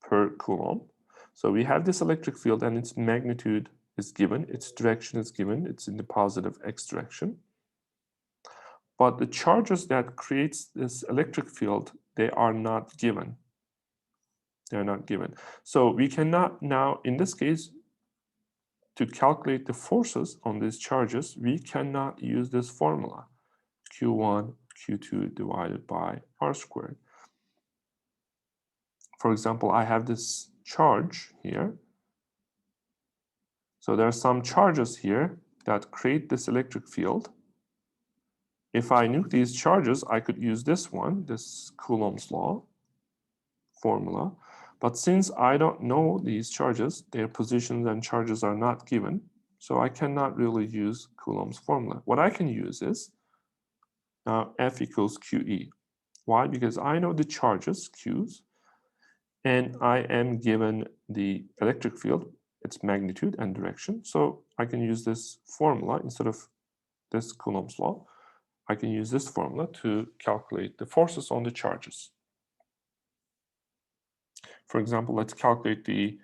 per Coulomb. So we have this electric field and its magnitude is given, its direction is given, it's in the positive x direction. But the charges that creates this electric field, they are not given. They are not given. So we cannot now, in this case, to calculate the forces on these charges, we cannot use this formula, Q1, Q2 divided by R squared. For example, I have this charge here. So there are some charges here that create this electric field. If I knew these charges, I could use this one, this Coulomb's law formula. But since I don't know these charges, their positions and charges are not given, so I cannot really use Coulomb's formula. What I can use is now F equals QE. Why? Because I know the charges, Q's, and I am given the electric field, its magnitude and direction. So I can use this formula instead of this Coulomb's law. I can use this formula to calculate the forces on the charges. For example, let's calculate the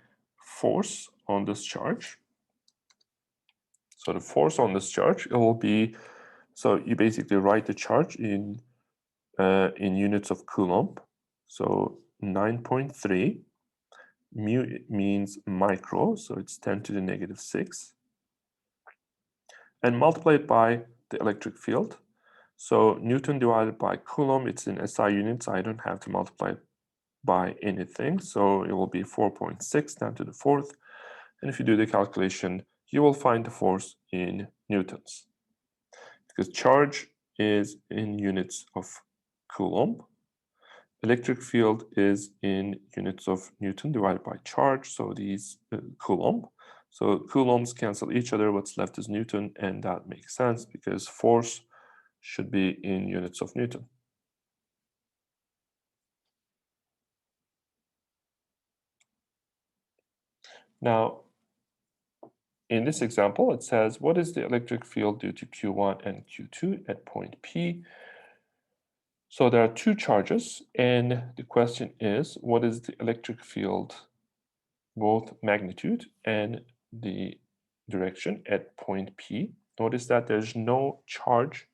force on this charge. So the force on this charge, it will be, so you basically write the charge in units of Coulomb. So 9.3, mu means micro, so it's 10 to the negative 6. And multiply it by the electric field. So Newton divided by Coulomb, it's in SI units, I don't have to multiply it by anything. So it will be 4.6 10 to the 4th. And if you do the calculation, you will find the force in newtons. Because charge is in units of Coulomb. Electric field is in units of Newton divided by charge, so these Coulomb. So Coulombs cancel each other, what's left is Newton, and that makes sense because force should be in units of Newton. Now, in this example, it says, what is the electric field due to Q1 and Q2 at point P? So there are two charges, and the question is, what is the electric field, both magnitude and the direction at point P? Notice that there's no charge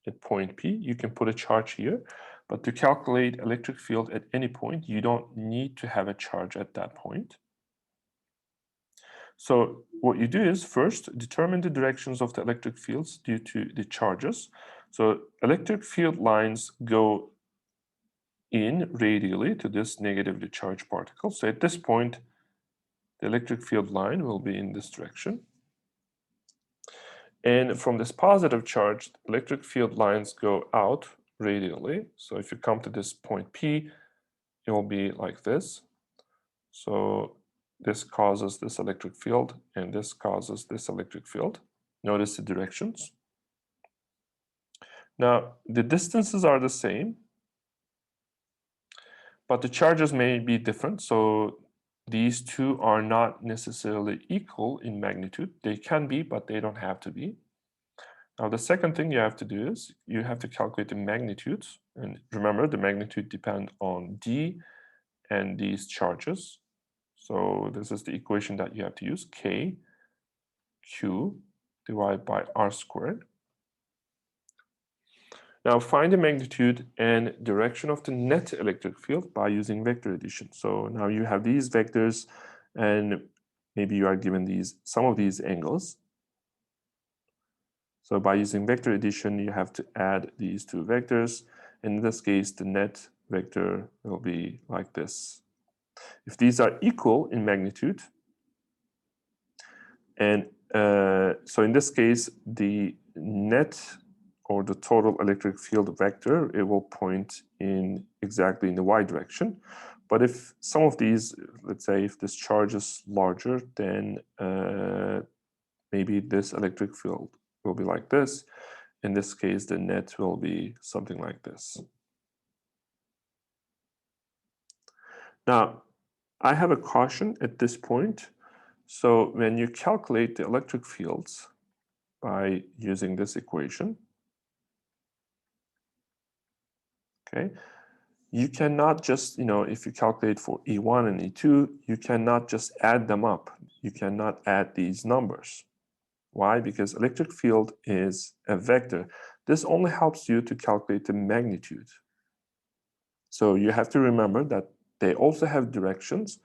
at point P. You can put a charge here, but to calculate electric field at any point, you don't need to have a charge at that point. So what you do is first determine the directions of the electric fields due to the charges. So electric field lines go in radially to this negatively charged particle. So at this point, the electric field line will be in this direction. And from this positive charge, electric field lines go out radially. So if you come to this point P, it will be like this. So this causes this electric field, and this causes this electric field. Notice the directions. Now, the distances are the same, but the charges may be different. So these two are not necessarily equal in magnitude. They can be, but they don't have to be. Now, the second thing you have to do is you have to calculate the magnitudes. And remember, the magnitude depends on D and these charges. So this is the equation that you have to use, K Q divided by R squared. Now find the magnitude and direction of the net electric field by using vector addition. So now you have these vectors, and maybe you are given some of these angles. So by using vector addition, you have to add these two vectors. In this case, the net vector will be like this. If these are equal in magnitude, and so in this case, the net or the total electric field vector, it will point in exactly in the y direction. But if some of these, let's say if this charge is larger, then maybe this electric field will be like this. In this case, the net will be something like this. Now, I have a caution at this point. So when you calculate the electric fields by using this equation, okay, you cannot just, if you calculate for E1 and E2, you cannot just add them up. You cannot add these numbers. Why? Because electric field is a vector. This only helps you to calculate the magnitude. So you have to remember that they also have directions.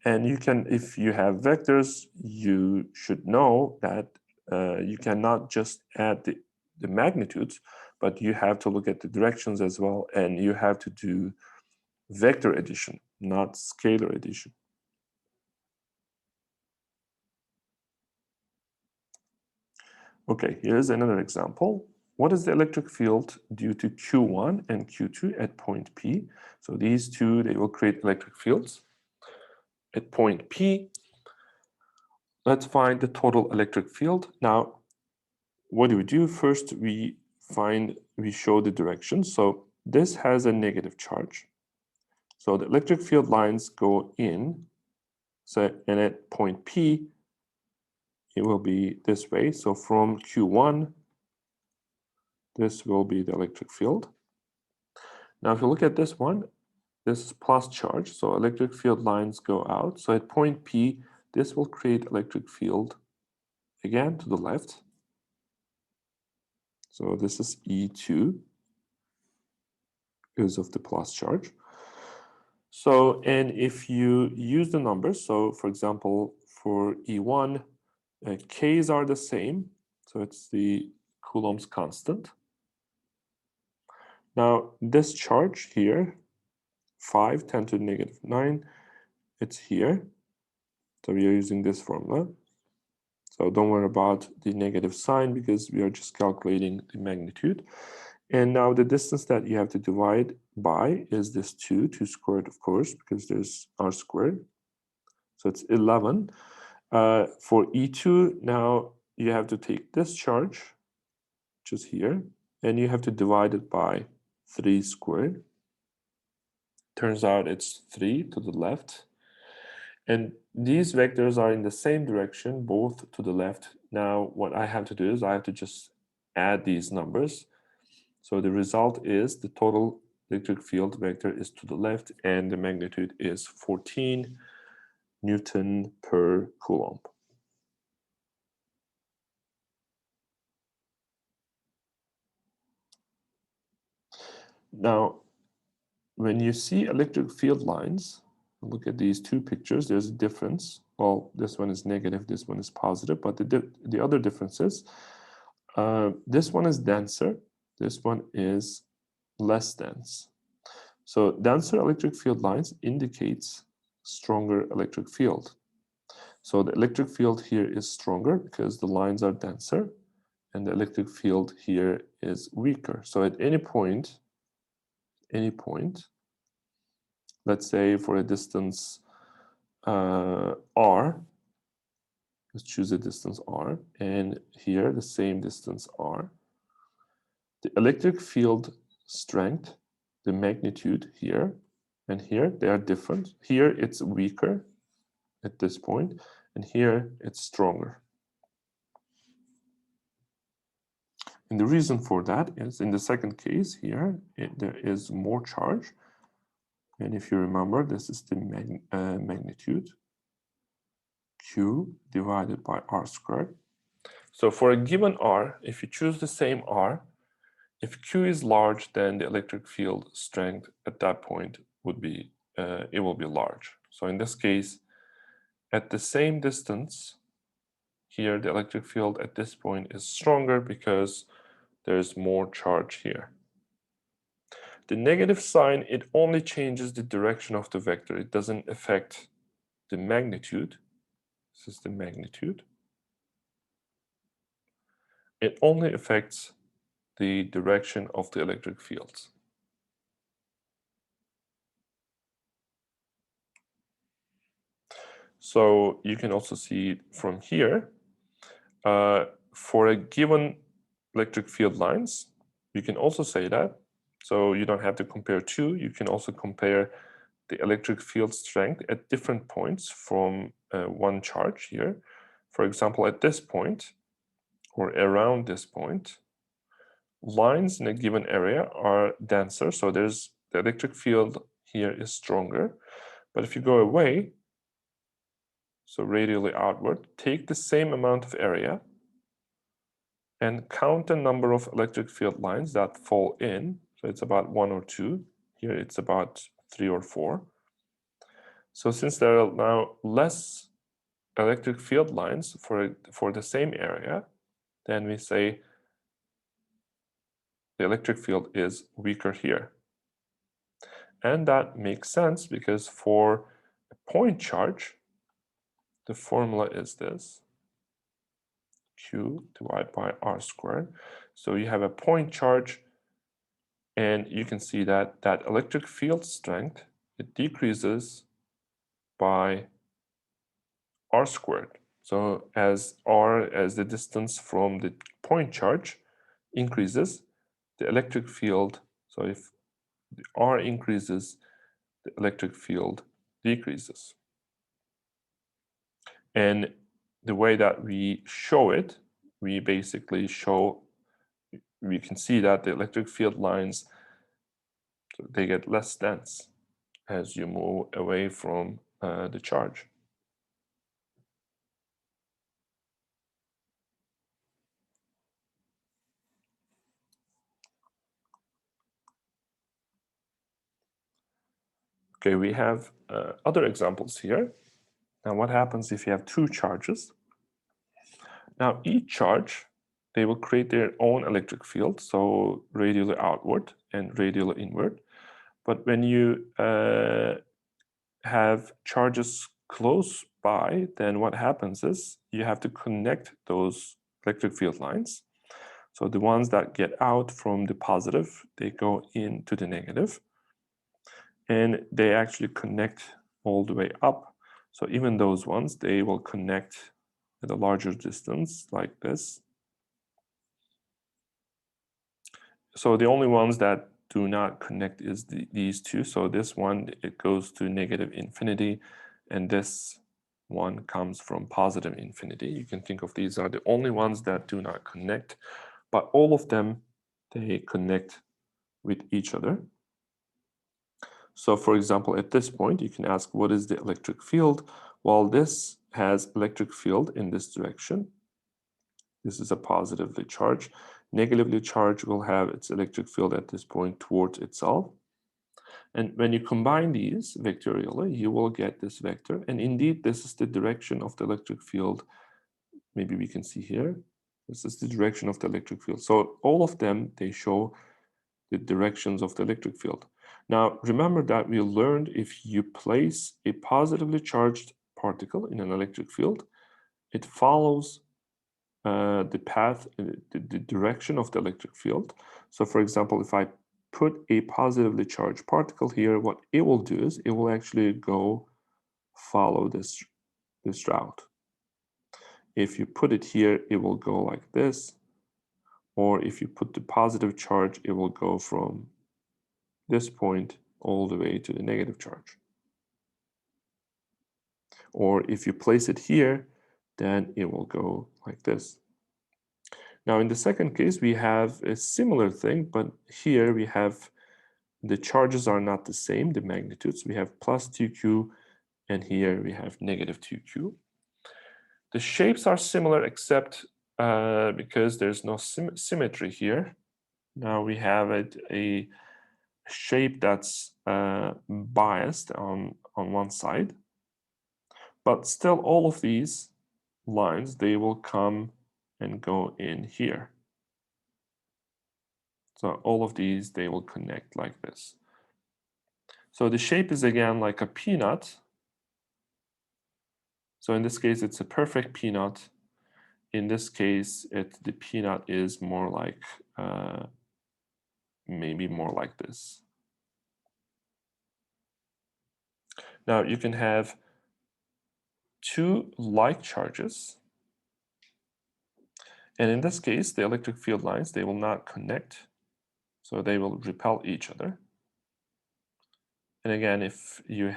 And you can, if you have vectors, you should know that you cannot just add the magnitudes, but you have to look at the directions as well, and you have to do vector addition, not scalar addition. Okay, here's another example. What is the electric field due to Q1 and Q2 at point P? So these two, they will create electric fields. At point P, let's find the total electric field. Now, what do we do? First, we show the direction. So this has a negative charge. So the electric field lines go in. So, and at point P, it will be this way. So from Q1, this will be the electric field. Now, if you look at this one, this is plus charge. So electric field lines go out. So at point P, this will create electric field again to the left. So this is E2 because of the plus charge. So, and if you use the numbers, so for example, for E1, K's are the same. So it's the Coulomb's constant. Now, this charge here, 5, 10 to the negative 9, it's here. So we are using this formula. So don't worry about the negative sign because we are just calculating the magnitude. And now the distance that you have to divide by is this 2 squared, of course, because there's r squared. So it's 11. For E2, now you have to take this charge, which is here, and you have to divide it by 3 squared. Turns out it's 3 to the left. And these vectors are in the same direction, both to the left. Now, what I have to do is I have to just add these numbers. So the result is the total electric field vector is to the left, and the magnitude is 14 Newton per Coulomb. Now, when you see electric field lines, look at these two pictures, there's a difference. Well, this one is negative, this one is positive, but the other difference is this one is denser, this one is less dense. So denser electric field lines indicates stronger electric field. So the electric field here is stronger because the lines are denser, and the electric field here is weaker. So at any point, let's say for a distance r, let's choose a distance r, and here the same distance r, the electric field strength, the magnitude here and here, they are different. Here it's weaker at this point, and here it's stronger. And the reason for that is in the second case here, there is more charge. And if you remember, this is the magnitude, Q divided by R squared. So for a given R, if you choose the same R, if Q is large, then the electric field strength at that point would be, it will be large. So in this case, at the same distance, here the electric field at this point is stronger because there's more charge here. The negative sign, it only changes the direction of the vector. It doesn't affect the magnitude. This is the magnitude. It only affects the direction of the electric fields. So you can also see from here, for a given electric field lines, you can also say that. So you don't have to compare two, you can also compare the electric field strength at different points from one charge here. For example, at this point, or around this point, lines in a given area are denser, so there's the electric field here is stronger. But if you go away, so radially outward, take the same amount of area and count the number of electric field lines that fall in. So it's about 1 or 2. Here it's about 3 or 4. So since there are now less electric field lines for the same area, then we say the electric field is weaker here. And that makes sense because for a point charge, the formula is this, Q divided by R squared. So you have a point charge, and you can see that that electric field strength, it decreases by R squared. So as the distance from the point charge increases, the electric field, so if the R increases, the electric field decreases. And the way that we show it, we basically show, we can see that the electric field lines, they get less dense as you move away from the charge. Okay, we have other examples here. Now, what happens if you have two charges? Now, each charge, they will create their own electric field, so radially outward and radially inward. But when you have charges close by, then what happens is you have to connect those electric field lines. So the ones that get out from the positive, they go into the negative, and they actually connect all the way up. So even those ones, they will connect at a larger distance like this. So the only ones that do not connect is these two. So this one, it goes to negative infinity, and this one comes from positive infinity. You can think of these are the only ones that do not connect, but all of them, they connect with each other. So for example, at this point, you can ask, what is the electric field? Well, this has electric field in this direction. This is a positively charged. Negatively charged will have its electric field at this point towards itself. And when you combine these vectorially, you will get this vector. And indeed, this is the direction of the electric field. Maybe we can see here. This is the direction of the electric field. So all of them, they show the directions of the electric field. Now, remember that we learned if you place a positively charged particle in an electric field, it follows the path, the direction of the electric field. So for example, if I put a positively charged particle here, what it will do is it will actually go follow this route. If you put it here, it will go like this. Or if you put the positive charge, it will go from this point all the way to the negative charge. Or if you place it here, then it will go like this. Now in the second case, we have a similar thing, but here we have the charges are not the same, the magnitudes. We have plus 2q, and here we have negative 2q. The shapes are similar except because there's no symmetry here. Now we have a shape that's biased on one side, but still all of these lines, they will come and go in here. So all of these, they will connect like this. So the shape is again like a peanut. So in this case, it's a perfect peanut. In this case, the peanut is more like, maybe more like this. Now you can have two like charges. And in this case, the electric field lines, they will not connect. So they will repel each other. And again, if you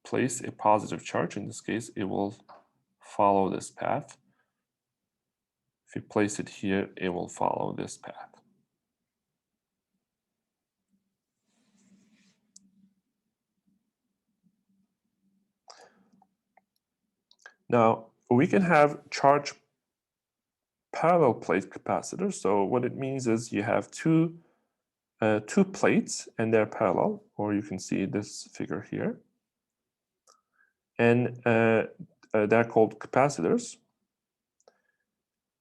place a positive charge, in this case, it will follow this path. If you place it here, it will follow this path. Now, we can have charge parallel plate capacitors. So what it means is you have two plates and they're parallel, or you can see this figure here. And they're called capacitors.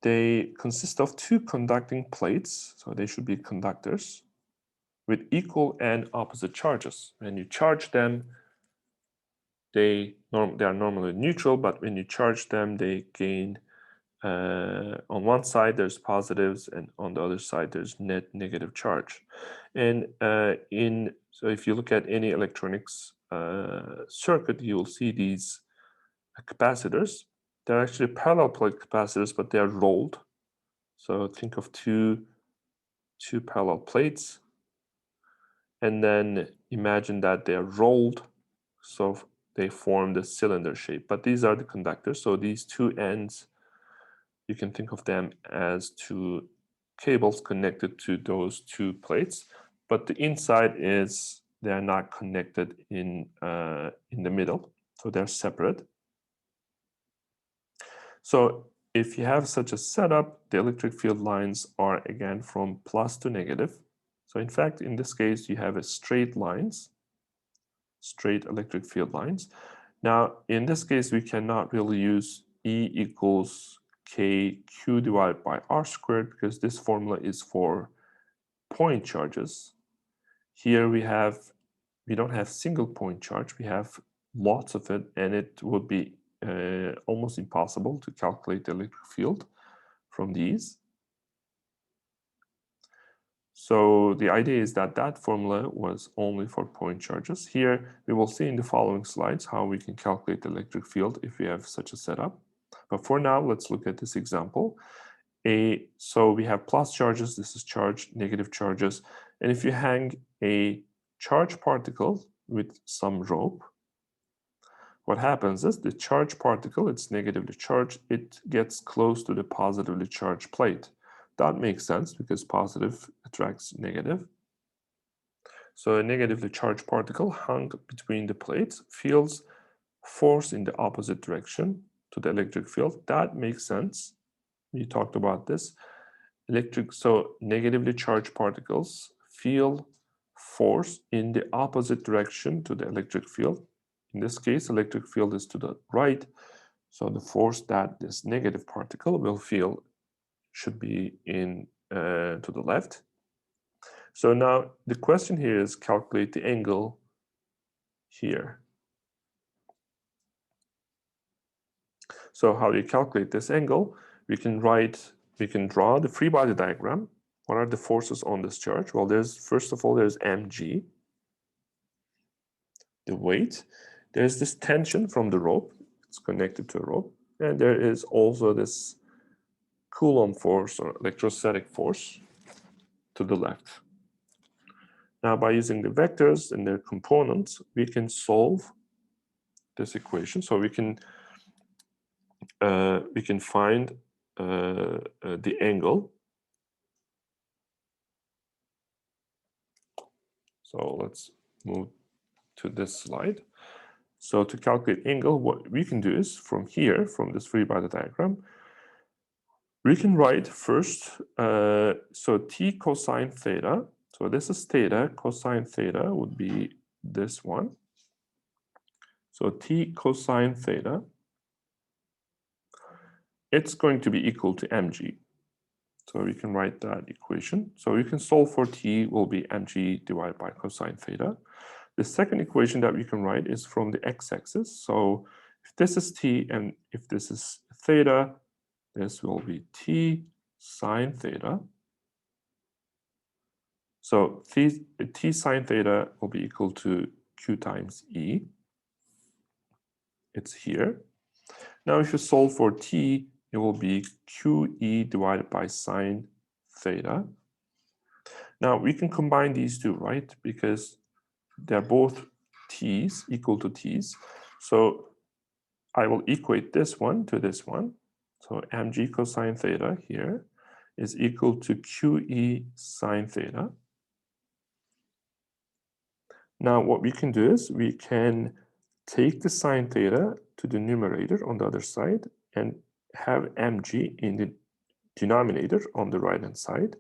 They consist of two conducting plates, so they should be conductors, with equal and opposite charges. When you charge them, they are normally neutral, but when you charge them, they gain, on one side there's positives, and on the other side there's net negative charge. And so if you look at any electronics circuit, you will see these capacitors. They're actually parallel plate capacitors, but they are rolled. So think of two parallel plates, and then imagine that they are rolled, so they form the cylinder shape. But these are the conductors, so these two ends, you can think of them as two cables connected to those two plates, but the inside is they're not connected in the middle, so they're separate. So if you have such a setup, the electric field lines are again from plus to negative. So in fact, in this case, you have a straight electric field lines. Now, in this case, we cannot really use E equals KQ divided by R squared, because this formula is for point charges. Here we don't have single point charge, we have lots of it, and it would be almost impossible to calculate the electric field from these. So the idea is that that formula was only for point charges. Here we will see in the following slides how we can calculate the electric field if we have such a setup. But for now, let's look at this example. So we have plus charges, this is charged, negative charges. And if you hang a charged particle with some rope, what happens is the charged particle, it's negatively charged, it gets close to the positively charged plate. That makes sense because positive attracts negative. So a negatively charged particle hung between the plates feels force in the opposite direction to the electric field. That makes sense. We talked about this. So negatively charged particles feel force in the opposite direction to the electric field. In this case, electric field is to the right. So the force that this negative particle will feel should be to the left. So now the question here is calculate the angle here. So how do you calculate this angle? We can draw the free body diagram. What are the forces on this charge? Well, first of all, there's mg, the weight. There's this tension from the rope. It's connected to a rope. And there is also this Coulomb force or electrostatic force to the left. Now, by using the vectors and their components, we can solve this equation. So we can find the angle. So let's move to this slide. So to calculate angle, what we can do is from here, from this free body diagram, we can write first, so t cosine theta. So this is theta, cosine theta would be this one. So t cosine theta, it's going to be equal to mg. So we can write that equation. So you can solve for t will be mg divided by cosine theta. The second equation that we can write is from the x-axis. So if this is t and if this is theta, this will be t sine theta. So t sine theta will be equal to q times e. It's here. Now if you solve for t, it will be qe divided by sine theta. Now we can combine these two, right? Because they're both t's, equal to t's. So I will equate this one to this one. So mg cosine theta here is equal to qe sine theta. Now what we can do is we can take the sine theta to the numerator on the other side and have mg in the denominator on the right hand side.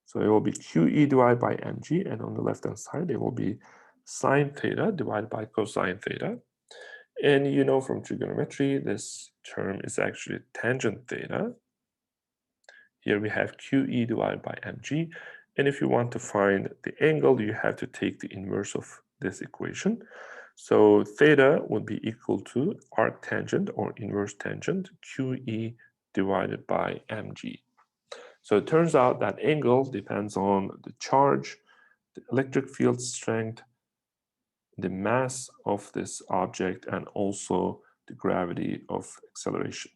So it will be qe divided by mg, and on the left hand side it will be sine theta divided by cosine theta. And you know from trigonometry, this term is actually tangent theta. Here we have qe divided by mg. And if you want to find the angle, you have to take the inverse of this equation. So theta would be equal to arctangent or inverse tangent qe divided by mg. So it turns out that angle depends on the charge, the electric field strength, the mass of this object, and also the gravity of acceleration.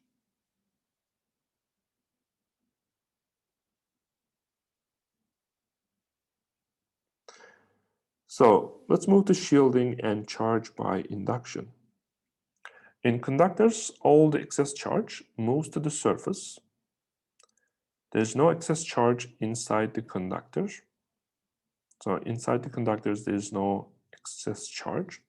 So let's move to shielding and charge by induction. In conductors, all the excess charge moves to the surface. There's no excess charge inside the conductor. So inside the conductors, there's no excess charge.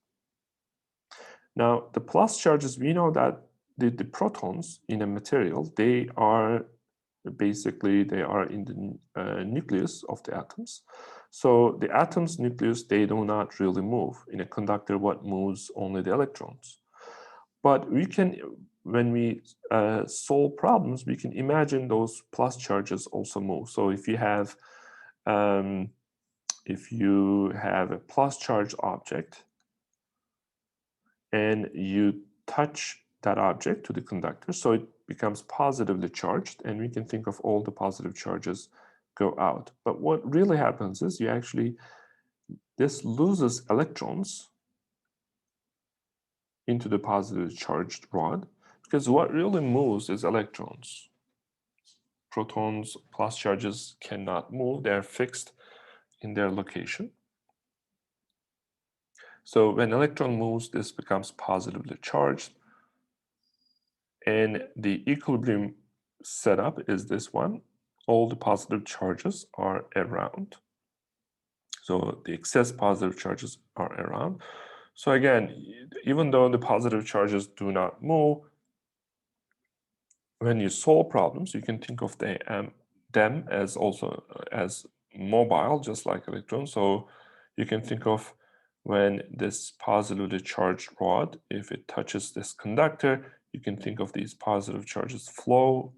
Now, the plus charges, we know that the protons in a material, they are in the nucleus of the atoms. So the atom's nucleus, they do not really move. In a conductor, what moves? Only the electrons. But we can, when we solve problems, we can imagine those plus charges also move. So if you have a plus charge object and you touch that object to the conductor, so it becomes positively charged, and we can think of all the positive charges go out. But what really happens is this loses electrons into the positively charged rod, because what really moves is electrons. Protons, plus charges cannot move, they're fixed in their location. So when electron moves, this becomes positively charged, and the equilibrium setup is this one. All the positive charges are around. So the excess positive charges are around. So again, even though the positive charges do not move, when you solve problems, you can think of them as also as mobile, just like electrons. So you can think of when this positively charged rod, if it touches this conductor, you can think of these positive charges flow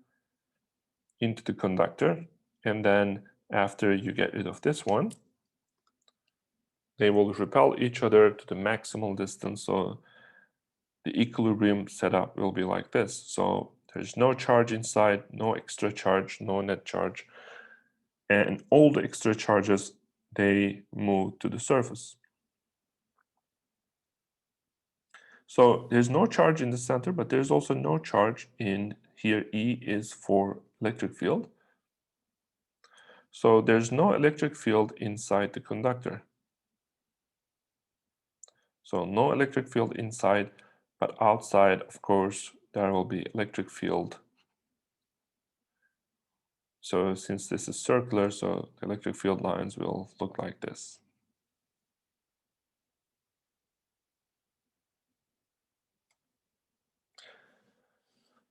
into the conductor. And then after you get rid of this one, they will repel each other to the maximal distance. So the equilibrium setup will be like this. So there's no charge inside, no extra charge, no net charge. And all the extra charges, they move to the surface. So there's no charge in the center, but there's also no charge in here. E is for electric field. So there's no electric field inside the conductor. So no electric field inside, but outside, of course, there will be electric field. So since this is circular, so the electric field lines will look like this.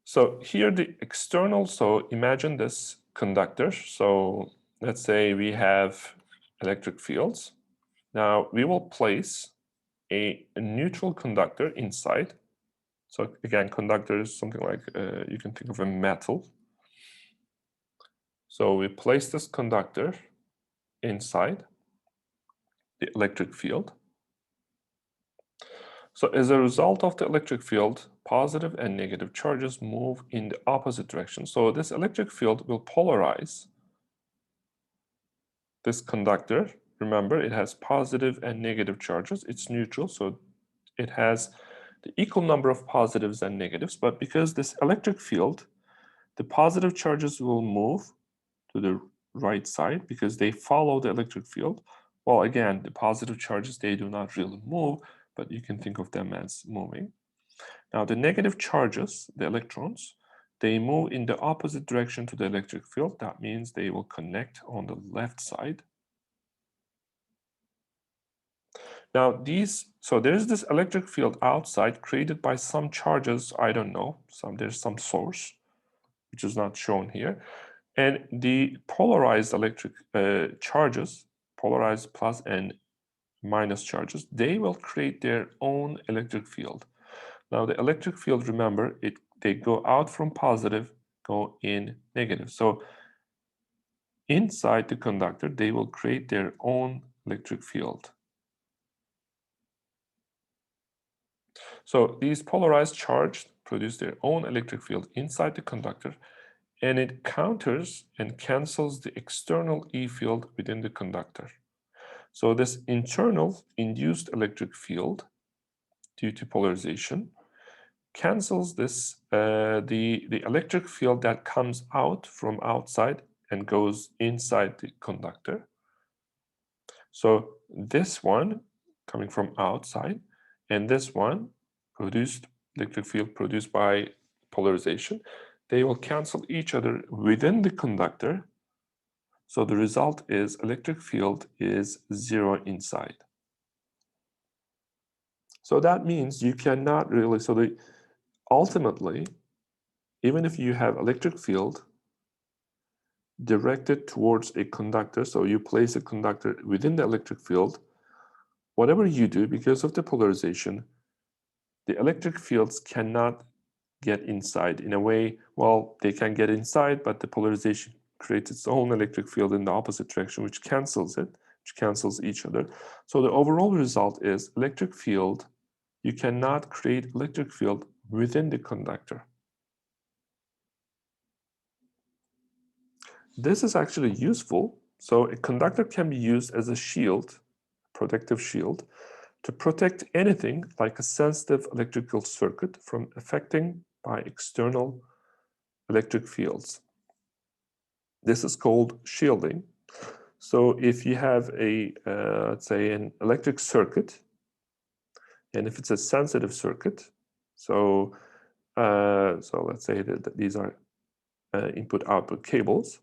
So here the external, so imagine this conductor. So let's say we have electric fields. Now we will place a neutral conductor inside. So again, conductor is something like, you can think of a metal. So we place this conductor inside the electric field. So as a result of the electric field, positive and negative charges move in the opposite direction. So this electric field will polarize this conductor. Remember, it has positive and negative charges. It's neutral, so it has the equal number of positives and negatives. But because this electric field, the positive charges will move to the right side because they follow the electric field. Well, again, the positive charges, they do not really move, but you can think of them as moving. Now, the negative charges, the electrons, they move in the opposite direction to the electric field. That means they will connect on the left side. Now, so there's this electric field outside created by some charges, I don't know, there's some source, which is not shown here. And the polarized electric charges, polarized plus and minus charges, they will create their own electric field. Now the electric field, remember, they go out from positive, go in negative. So inside the conductor, they will create their own electric field. So these polarized charges produce their own electric field inside the conductor, and it counters and cancels the external E field within the conductor. So this internal induced electric field due to polarization cancels this the electric field that comes out from outside and goes inside the conductor. So this one coming from outside and this one electric field produced by polarization, they will cancel each other within the conductor. So the result is electric field is zero inside. So that means you cannot really, ultimately, even if you have electric field directed towards a conductor, so you place a conductor within the electric field, whatever you do, because of the polarization, the electric fields cannot get inside. In a way, well, they can get inside, but the polarization creates its own electric field in the opposite direction, which cancels each other. So the overall result is electric field, you cannot create electric field within the conductor. This is actually useful. So a conductor can be used as a shield, protective shield, to protect anything like a sensitive electrical circuit from affecting by external electric fields. This is called shielding. So if you have let's say an electric circuit, and if it's a sensitive circuit, so let's say that these are input-output cables.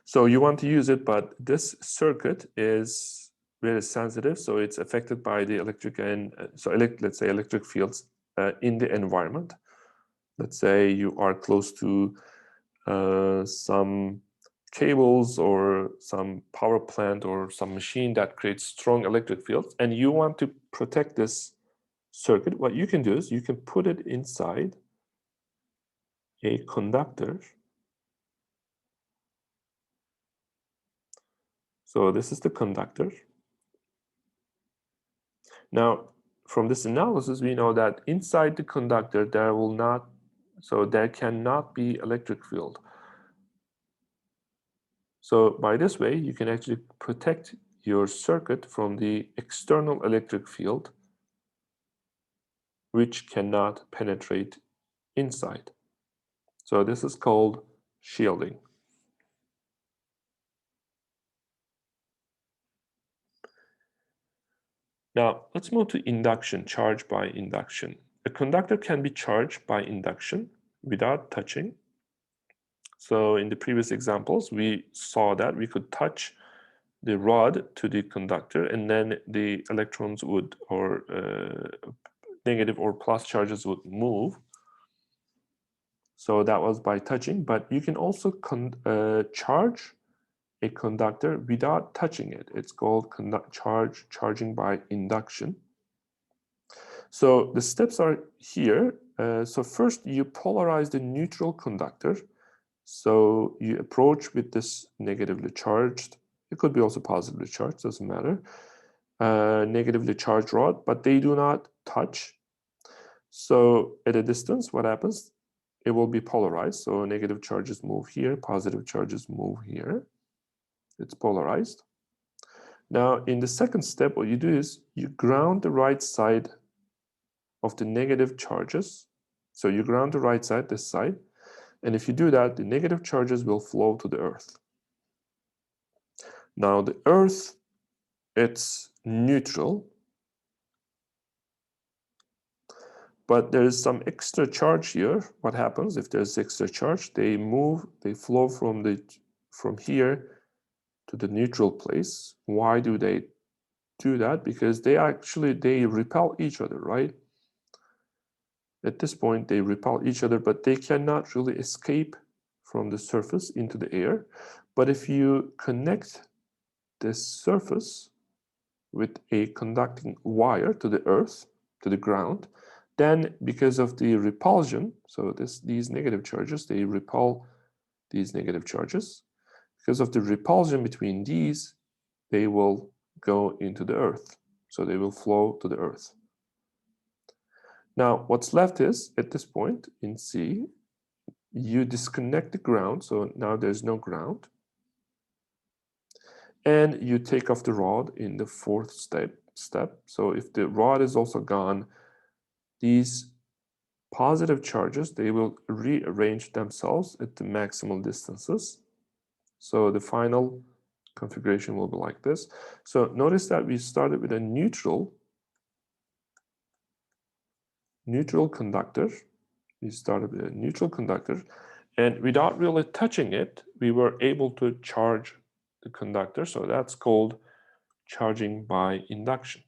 So you want to use it, but this circuit is very sensitive, so it's affected by the electric and let's say electric fields in the environment. Let's say you are close to some cables or some power plant or some machine that creates strong electric fields, and you want to protect this circuit. What you can do is you can put it inside a conductor. So this is the conductor. Now, from this analysis, we know that inside the conductor there cannot be electric field. So by this way, you can actually protect your circuit from the external electric field, which cannot penetrate inside. So this is called shielding. Now, let's move to induction, charge by induction. A conductor can be charged by induction without touching. So in the previous examples, we saw that we could touch the rod to the conductor, and then the electrons would, or negative or plus charges would move. So that was by touching, but you can also charge a conductor without touching it. It's called charging by induction. So the steps are here. So first you polarize the neutral conductor. So you approach with this negatively charged. It could be also positively charged, doesn't matter. Negatively charged rod, but they do not touch. So at a distance, what happens? It will be polarized. So negative charges move here, positive charges move here. It's polarized. Now, in the second step, what you do is you ground the right side of the negative charges. So you ground the right side, this side. And if you do that, the negative charges will flow to the earth. Now, the earth, it's neutral. But there is some extra charge here. What happens if there's extra charge? They flow from here to the neutral place. Why do they do that? Because they repel each other, right? At this point, they repel each other, but they cannot really escape from the surface into the air. But if you connect this surface with a conducting wire to the earth, to the ground, then because of the repulsion, so these negative charges, they repel these negative charges. Because of the repulsion between these, they will go into the earth. So they will flow to the earth. Now, what's left is, at this point in C, you disconnect the ground. So now there's no ground. And you take off the rod in the fourth step. So if the rod is also gone, these positive charges, they will rearrange themselves at the maximal distances. So the final configuration will be like this. So notice that we started with a neutral conductor. We started with a neutral conductor, and without really touching it, we were able to charge the conductor. So that's called charging by induction.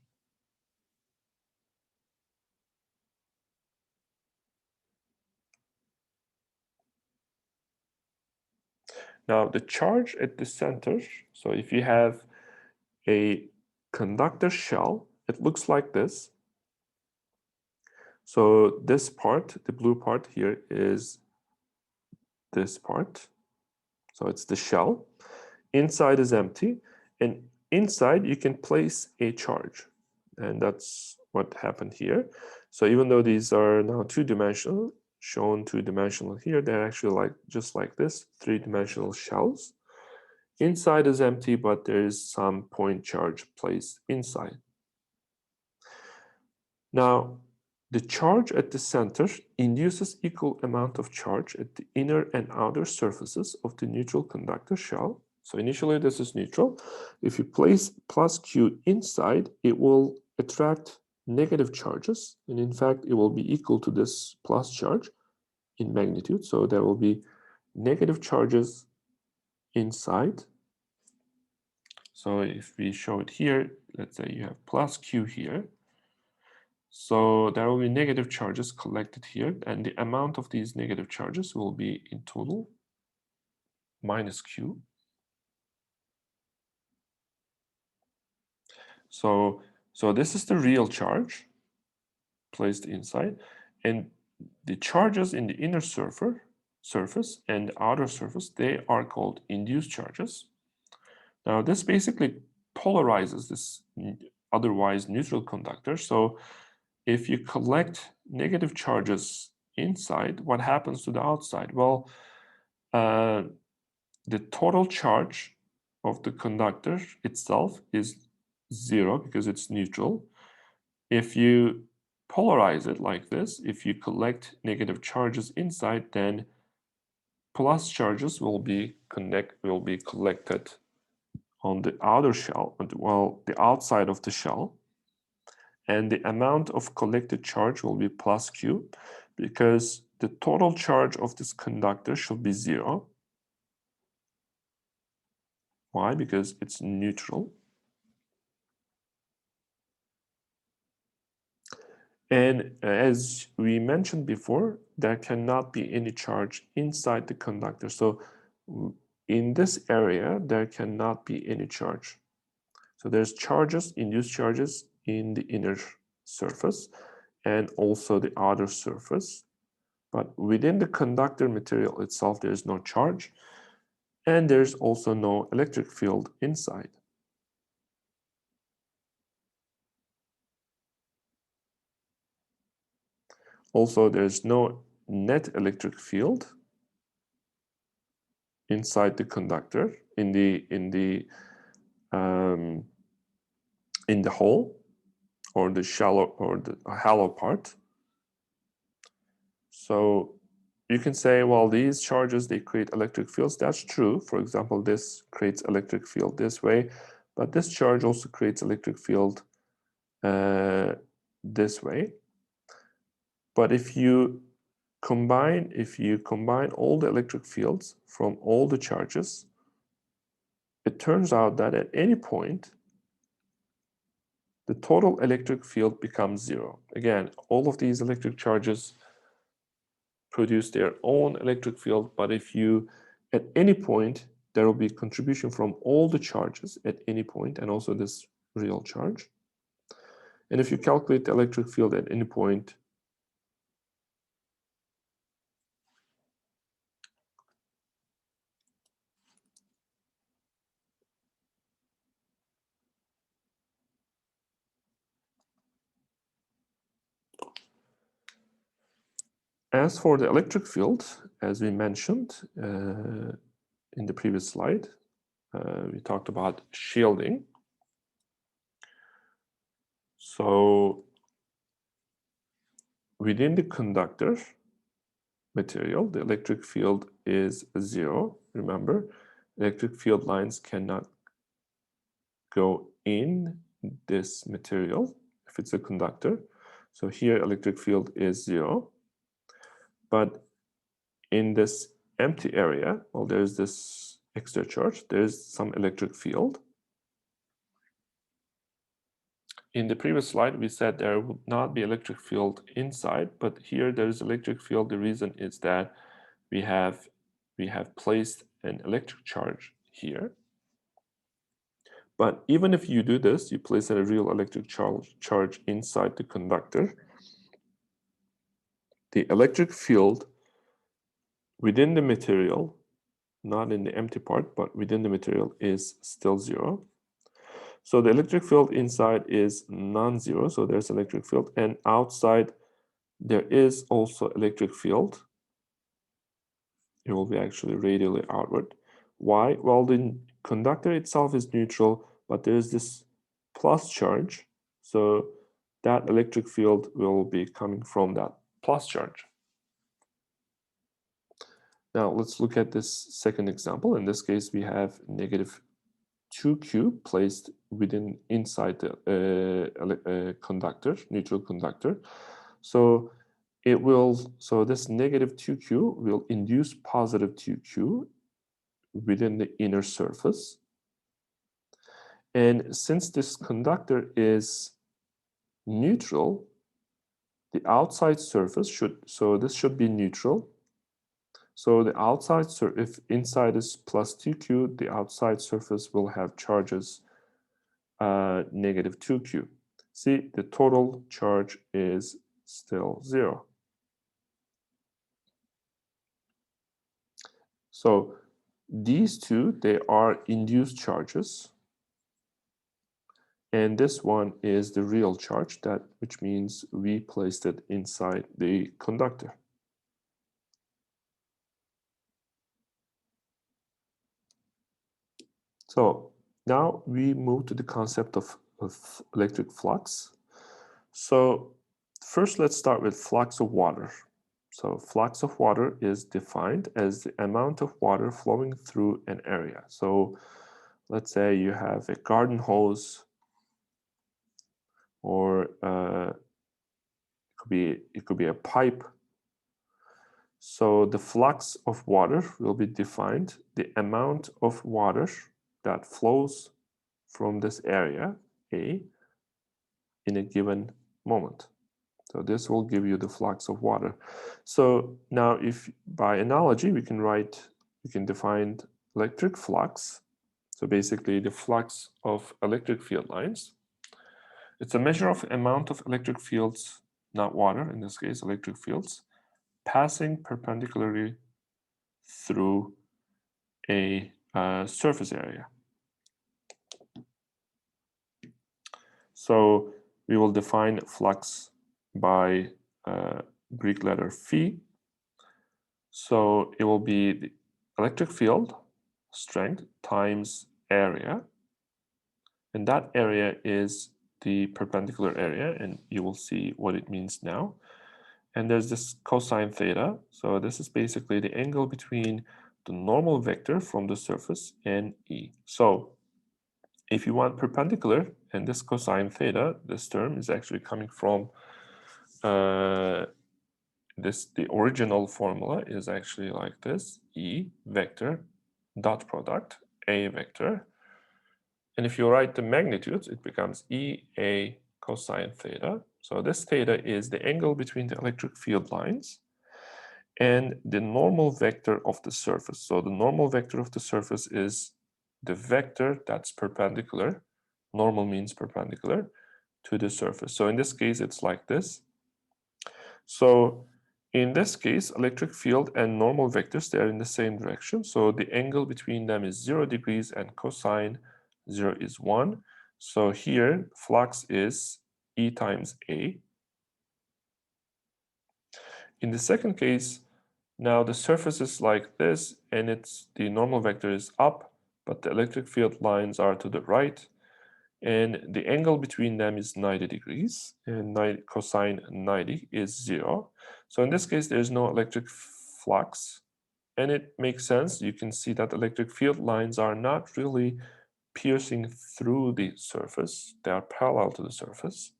Now the charge at the center, so if you have a conductor shell, it looks like this. So this part, the blue part here, is this part. So it's the shell. Inside is empty, and inside you can place a charge. And that's what happened here. So even though these are now two-dimensional, shown two-dimensional here, they're actually just like this, three-dimensional shells. Inside is empty, but there is some point charge placed inside. Now, the charge at the center induces equal amount of charge at the inner and outer surfaces of the neutral conductor shell. So initially this is neutral. If you place plus Q inside, it will attract negative charges. And in fact, it will be equal to this plus charge in magnitude. So there will be negative charges inside. So if we show it here, let's say you have plus Q here. So there will be negative charges collected here, and the amount of these negative charges will be in total minus Q. So this is the real charge placed inside, and the charges in the inner surface and the outer surface, they are called induced charges. Now this basically polarizes this otherwise neutral conductor. So if you collect negative charges inside, what happens to the outside? Well, the total charge of the conductor itself is 0 because it's neutral. If you polarize it like this, if you collect negative charges inside, then plus charges will be collected on the outer shell, well, the outside of the shell, and the amount of collected charge will be plus Q, because the total charge of this conductor should be 0. Why? Because it's neutral. And as we mentioned before, there cannot be any charge inside the conductor. So in this area, there cannot be any charge. So there's charges, induced charges in the inner surface and also the outer surface. But within the conductor material itself, there is no charge. And there's also no electric field inside. Also, there's no net electric field inside the conductor in the hole or the shallow or the hollow part. So you can say, well, these charges, they create electric fields. That's true. For example, this creates electric field this way, but this charge also creates electric field this way. But if you combine all the electric fields from all the charges, it turns out that at any point, the total electric field becomes 0. Again, all of these electric charges produce their own electric field, but if you, at any point, there will be contribution from all the charges at any point, and also this real charge. And if you calculate the electric field at any point, as for the electric field, as we mentioned in the previous slide, we talked about shielding. So within the conductor material, the electric field is 0. Remember, electric field lines cannot go in this material if it's a conductor. So here electric field is 0. But in this empty area, well, there's this extra charge, there's some electric field. In the previous slide, we said there would not be electric field inside, but here there is electric field. The reason is that we have placed an electric charge here. But even if you do this, you place a real electric charge inside the conductor, the electric field within the material, not in the empty part, but within the material, is still 0. So the electric field inside is non-zero, so there's electric field, and outside there is also electric field. It will be actually radially outward. Why? Well, the conductor itself is neutral, but there's this plus charge, so that electric field will be coming from that plus charge. Now let's look at this second example. In this case, we have negative 2Q placed inside the conductor, neutral conductor. So this negative 2Q will induce positive 2Q within the inner surface. And since this conductor is neutral, the outside surface this should be neutral. So the outside, if inside is plus 2q, the outside surface will have charges negative 2q. See, the total charge is still 0. So these two, they are induced charges. And this one is the real charge, which means we placed it inside the conductor. So now we move to the concept of electric flux. So first, let's start with flux of water. So flux of water is defined as the amount of water flowing through an area. So let's say you have a garden hose, or it could be a pipe. So the flux of water will be defined, the amount of water that flows from this area, A, in a given moment. So this will give you the flux of water. So now if by analogy, we can define electric flux. So basically the flux of electric field lines. It's a measure of amount of electric fields, not water, in this case, electric fields, passing perpendicularly through a surface area. So we will define flux by Greek letter phi. So it will be the electric field strength times area. And that area is the perpendicular area, and you will see what it means now. And there's this cosine theta. So this is basically the angle between the normal vector from the surface and E. So if you want perpendicular, and this cosine theta, this term is actually coming from the original formula is actually like this: E vector dot product A vector. And if you write the magnitudes, it becomes EA cosine theta. So this theta is the angle between the electric field lines and the normal vector of the surface. So the normal vector of the surface is the vector that's perpendicular. Normal means perpendicular to the surface. So in this case, it's like this. So in this case, electric field and normal vectors, they are in the same direction. So the angle between them is 0 degrees and cosine 0 is 1. So here, flux is E times A. In the second case, now the surface is like this, and the normal vector is up, but the electric field lines are to the right, and the angle between them is 90 degrees, and cosine 90 is 0. So in this case, there's no electric flux, and it makes sense. You can see that electric field lines are not really piercing through the surface. They are parallel to the surface.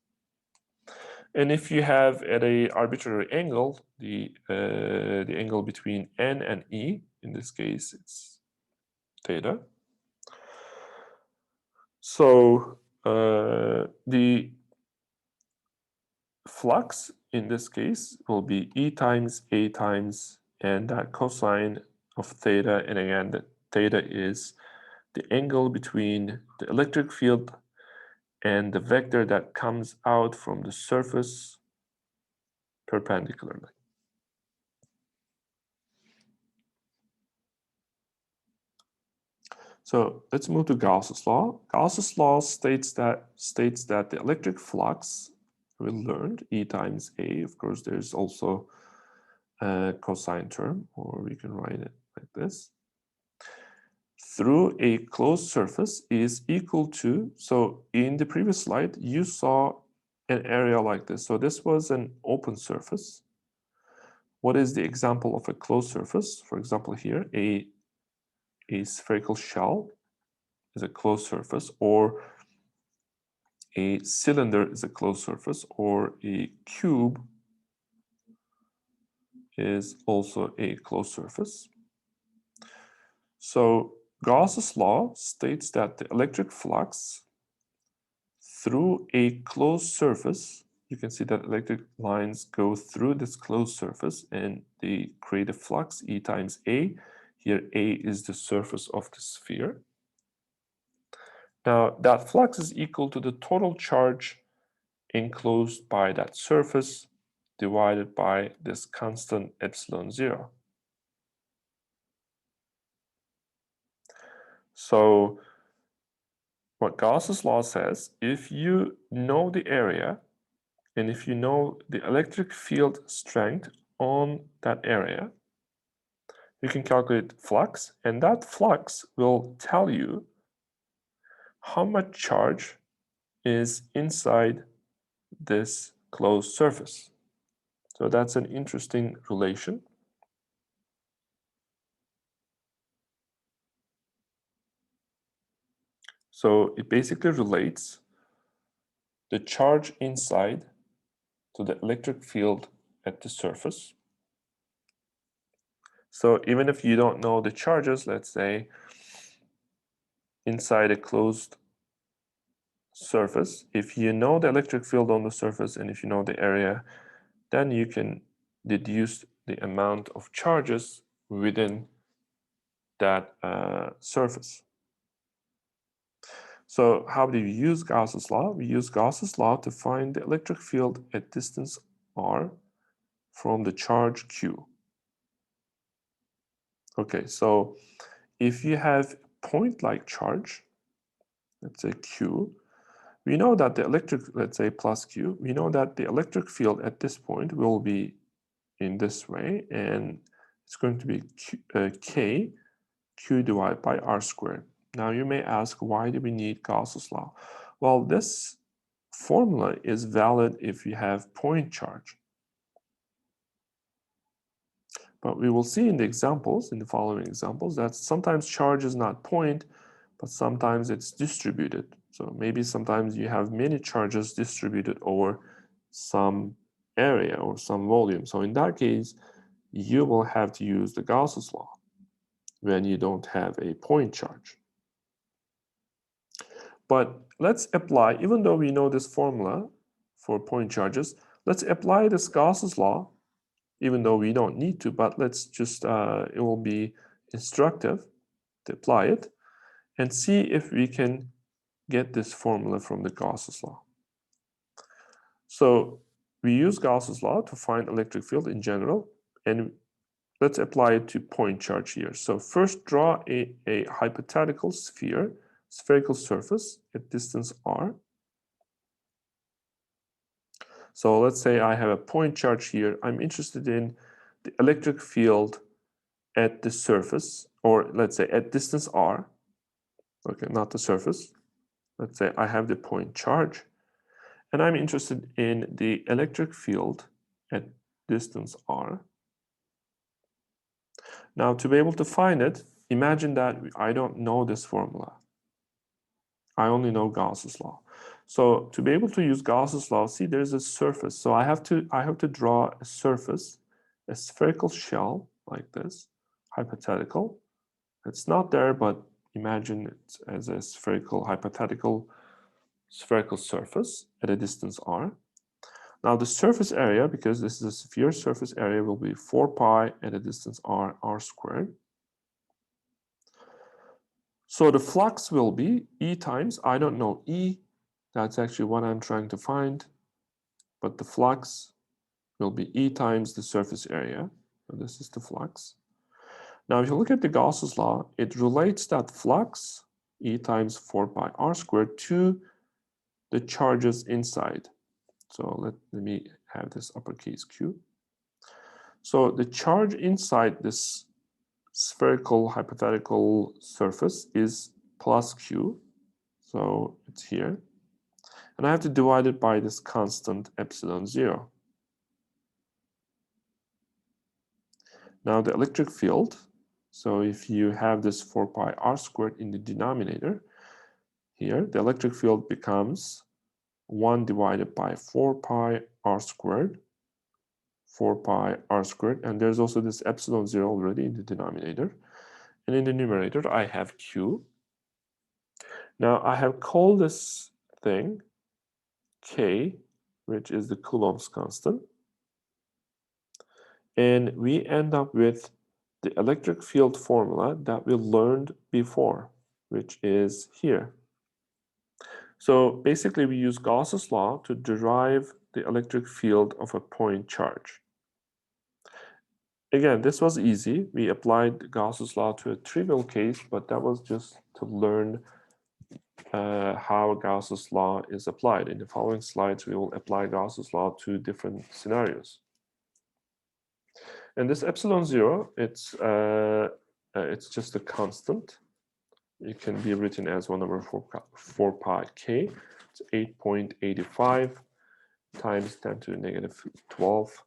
And if you have at an arbitrary angle, the angle between N and E, in this case, it's theta. So the flux in this case will be E times A times, and that cosine of theta, and again, the theta is the angle between the electric field and the vector that comes out from the surface perpendicularly. So let's move to Gauss's law. Gauss's law states that the electric flux, we learned E times A. Of course, there's also a cosine term, or we can write it like this, through a closed surface is equal to, so in the previous slide, you saw an area like this. So this was an open surface. What is the example of a closed surface? For example, here, a spherical shell is a closed surface, or a cylinder is a closed surface, or a cube is also a closed surface. So Gauss's law states that the electric flux through a closed surface, you can see that electric lines go through this closed surface and they create a flux E times A. Here A is the surface of the sphere. Now that flux is equal to the total charge enclosed by that surface divided by this constant epsilon 0. So what Gauss's law says, if you know the area and if you know the electric field strength on that area, you can calculate flux, and that flux will tell you how much charge is inside this closed surface. So that's an interesting relation. So it basically relates the charge inside to the electric field at the surface. So even if you don't know the charges, let's say inside a closed surface, if you know the electric field on the surface and if you know the area, then you can deduce the amount of charges within that surface. So how do we use Gauss's law? We use Gauss's law to find the electric field at distance r from the charge q. Okay, so if you have point-like charge, let's say q, we know that the electric, let's say plus q, we know that the electric field at this point will be in this way, and it's going to be q divided by r squared. Now you may ask, why do we need Gauss's law? Well, this formula is valid if you have point charge. But we will see in the examples, in the following examples, that sometimes charge is not point, but sometimes it's distributed. So maybe sometimes you have many charges distributed over some area or some volume. So in that case, you will have to use the Gauss's law when you don't have a point charge. But let's apply, even though we know this formula for point charges, let's apply this Gauss's law, even though we don't need to, but let's just, it will be instructive to apply it and see if we can get this formula from the Gauss's law. So we use Gauss's law to find electric field in general, and let's apply it to point charge here. So first draw a hypothetical sphere, spherical surface at distance r. So let's say I have a point charge here. I'm interested in the electric field at the surface, or let's say at distance r. Okay, not the surface. Let's say I have the point charge, and I'm interested in the electric field at distance r. Now, to be able to find it, imagine that I don't know this formula. I only know Gauss's law. So to be able to use Gauss's law, see, there's a surface. So I have to draw a surface, a spherical shell like this, hypothetical. It's not there, but imagine it as a spherical, hypothetical spherical surface at a distance r. Now the surface area, because this is a sphere, surface area will be 4 pi at a distance r, r squared. So the flux will be E times, I don't know E, that's actually what I'm trying to find, but the flux will be E times the surface area. So this is the flux. Now, if you look at the Gauss's law, it relates that flux, E times 4 pi r squared, to the charges inside. So let me have this uppercase Q. So the charge inside this spherical hypothetical surface is plus Q. So it's here. And I have to divide it by this constant epsilon 0. Now the electric field, so if you have this 4 pi r squared in the denominator, here the electric field becomes 1 divided by 4 pi r squared, 4 pi r squared, and there's also this epsilon 0 already in the denominator. and in the numerator I have Q. Now I have called this thing K, which is the Coulomb's constant, and we end up with the electric field formula that we learned before, which is here. So basically we use Gauss's law to derive the electric field of a point charge. Again, this was easy. We applied Gauss's law to a trivial case, but that was just to learn how Gauss's law is applied. In the following slides, we will apply Gauss's law to different scenarios. And this epsilon zero, it's just a constant. It can be written as 1 over 4 pi k. It's 8.85 times 10 to the negative 12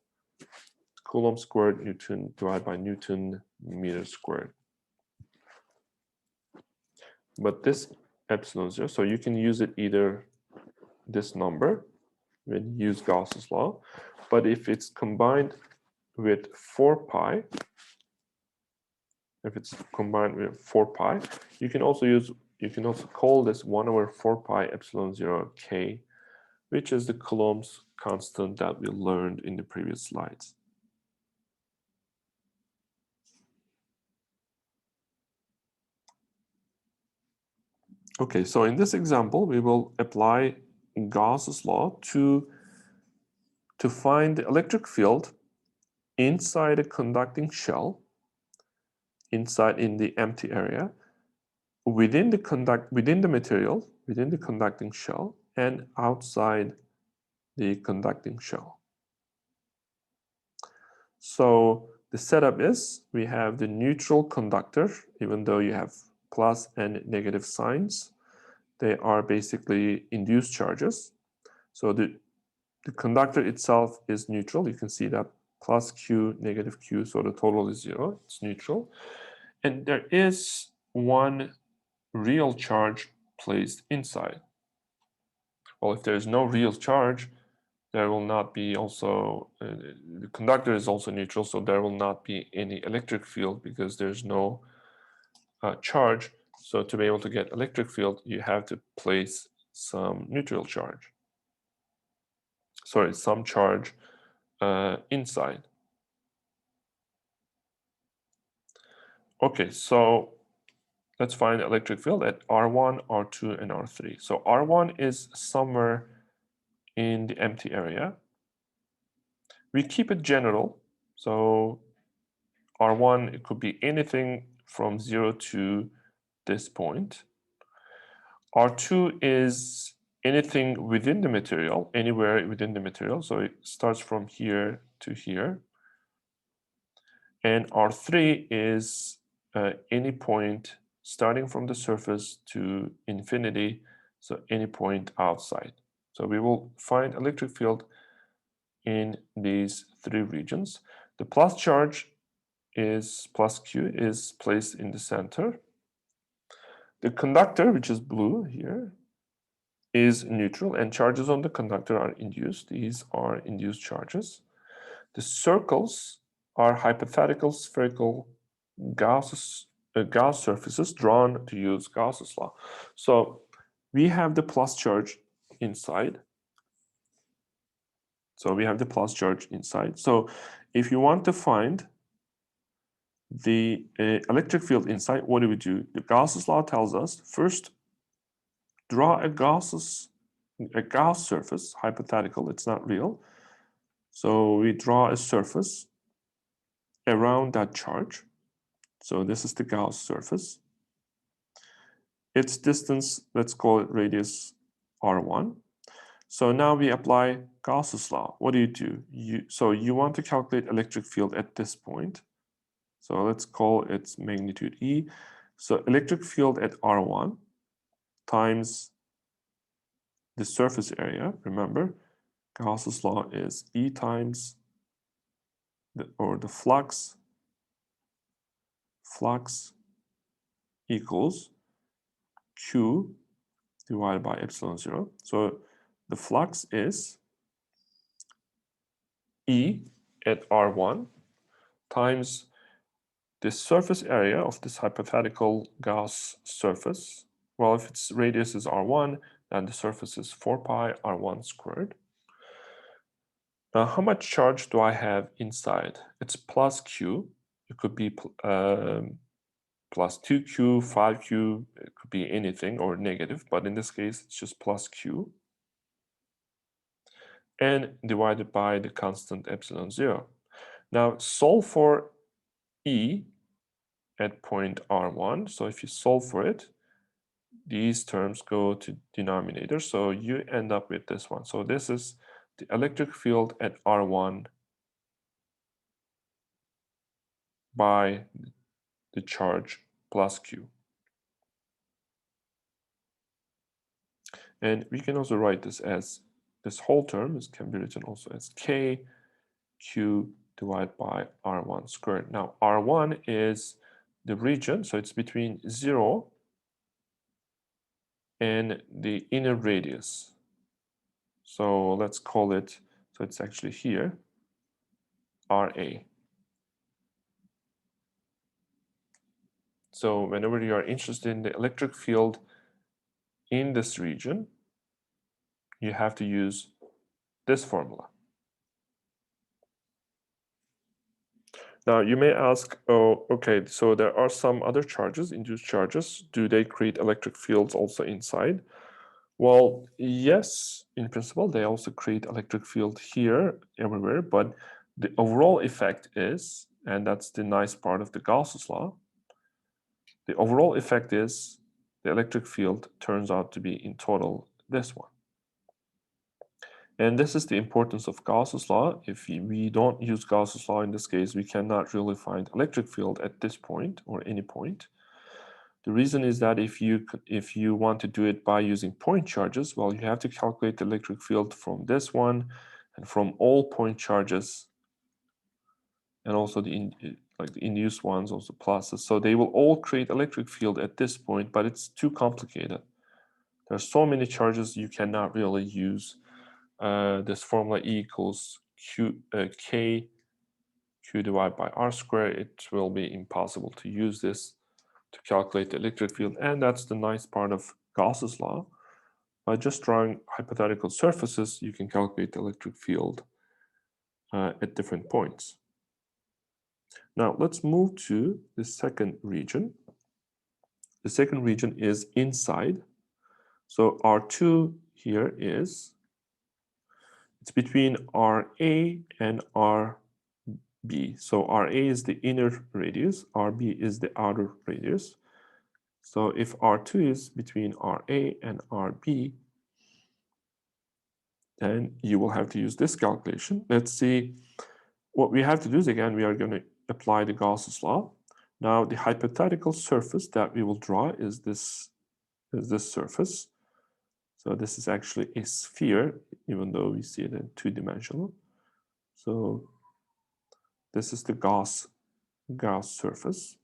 Coulomb squared Newton divided by Newton meter squared. But this epsilon zero, so you can use it either this number when you use Gauss's law, but if it's combined with 4 pi, you can also call this 1 over 4 pi epsilon 0 k, which is the Coulomb's constant that we learned in the previous slides. Okay, so in this example, we will apply Gauss's law to find the electric field inside a conducting shell, inside in the empty area, within the conducting shell, and outside the conducting shell. So the setup is we have the neutral conductor, even though you have plus and negative signs, they are basically induced charges. So the conductor itself is neutral. You can see that plus Q, negative Q, so the total is 0, it's neutral. And there is one real charge placed inside. Well, if there is no real charge, there will not be also, the conductor is also neutral, so there will not be any electric field because there's no charge. So to be able to get electric field, you have to place some neutral charge. Sorry, some charge inside. Okay, so let's find the electric field at R1, R2, and R3. So R1 is somewhere in the empty area. We keep it general. So R1, it could be anything from 0 to this point. R2 is anything within the material, anywhere within the material. So it starts from here to here. And R3 is any point starting from the surface to infinity, so any point outside. So we will find electric field in these three regions. The plus charge is plus Q is placed in the center. The conductor, which is blue here, is neutral, and charges on the conductor are induced. These are induced charges. The circles are hypothetical spherical Gauss surfaces drawn to use Gauss's law. So we have the plus charge inside. So if you want to find the electric field inside, what do we do? The Gauss's law tells us first draw a Gauss surface, hypothetical, it's not real. So we draw a surface around that charge. So this is the Gauss surface. Its distance, let's call it radius R1. So now we apply Gauss's law. What do? So you want to calculate electric field at this point. So let's call its magnitude E. So electric field at R1 times the surface area. Remember, Gauss's law is E times the flux equals Q divided by epsilon 0. So the flux is E at R1 times the surface area of this hypothetical gas surface, well, if its radius is r1, then the surface is 4 pi r1 squared. Now, how much charge do I have inside? It's plus q. It could be plus 2q, 5q, it could be anything, or negative, but in this case, it's just plus q. And divided by the constant epsilon 0. Now, solve for E at point R1. So if you solve for it, these terms go to denominator. So you end up with this one. So this is the electric field at R1 by the charge plus Q. And we can also write this as, this whole term can be written also as K Q divided by R1 squared. Now R1 is the region, so it's between 0 and the inner radius. So let's call it, so it's actually here, RA. So whenever you are interested in the electric field in this region, you have to use this formula. Now you may ask, oh, okay, so there are some other charges, induced charges. Do they create electric fields also inside? Well, yes, in principle, they also create electric field here, everywhere, but the overall effect is, and that's the nice part of the Gauss's law, the overall effect is the electric field turns out to be in total this one. And this is the importance of Gauss's law. If we don't use Gauss's law in this case, we cannot really find electric field at this point or any point. The reason is that if you want to do it by using point charges, well, you have to calculate the electric field from this one and from all point charges, and also the induced ones, also pluses. So they will all create electric field at this point, but it's too complicated. There are so many charges you cannot really use this formula E equals K Q divided by R squared. It will be impossible to use this to calculate the electric field, and that's the nice part of Gauss's law. By just drawing hypothetical surfaces, you can calculate the electric field at different points. Now let's move to the second region. The second region is inside. So R2 here is, it's between RA and RB. So RA is the inner radius, RB is the outer radius. So if R2 is between RA and RB, then you will have to use this calculation. Let's see, what we have to do is, again, we are going to apply the Gauss's law. Now the hypothetical surface that we will draw is this surface. So this is actually a sphere, even though we see it in two-dimensional. So this is the Gauss surface.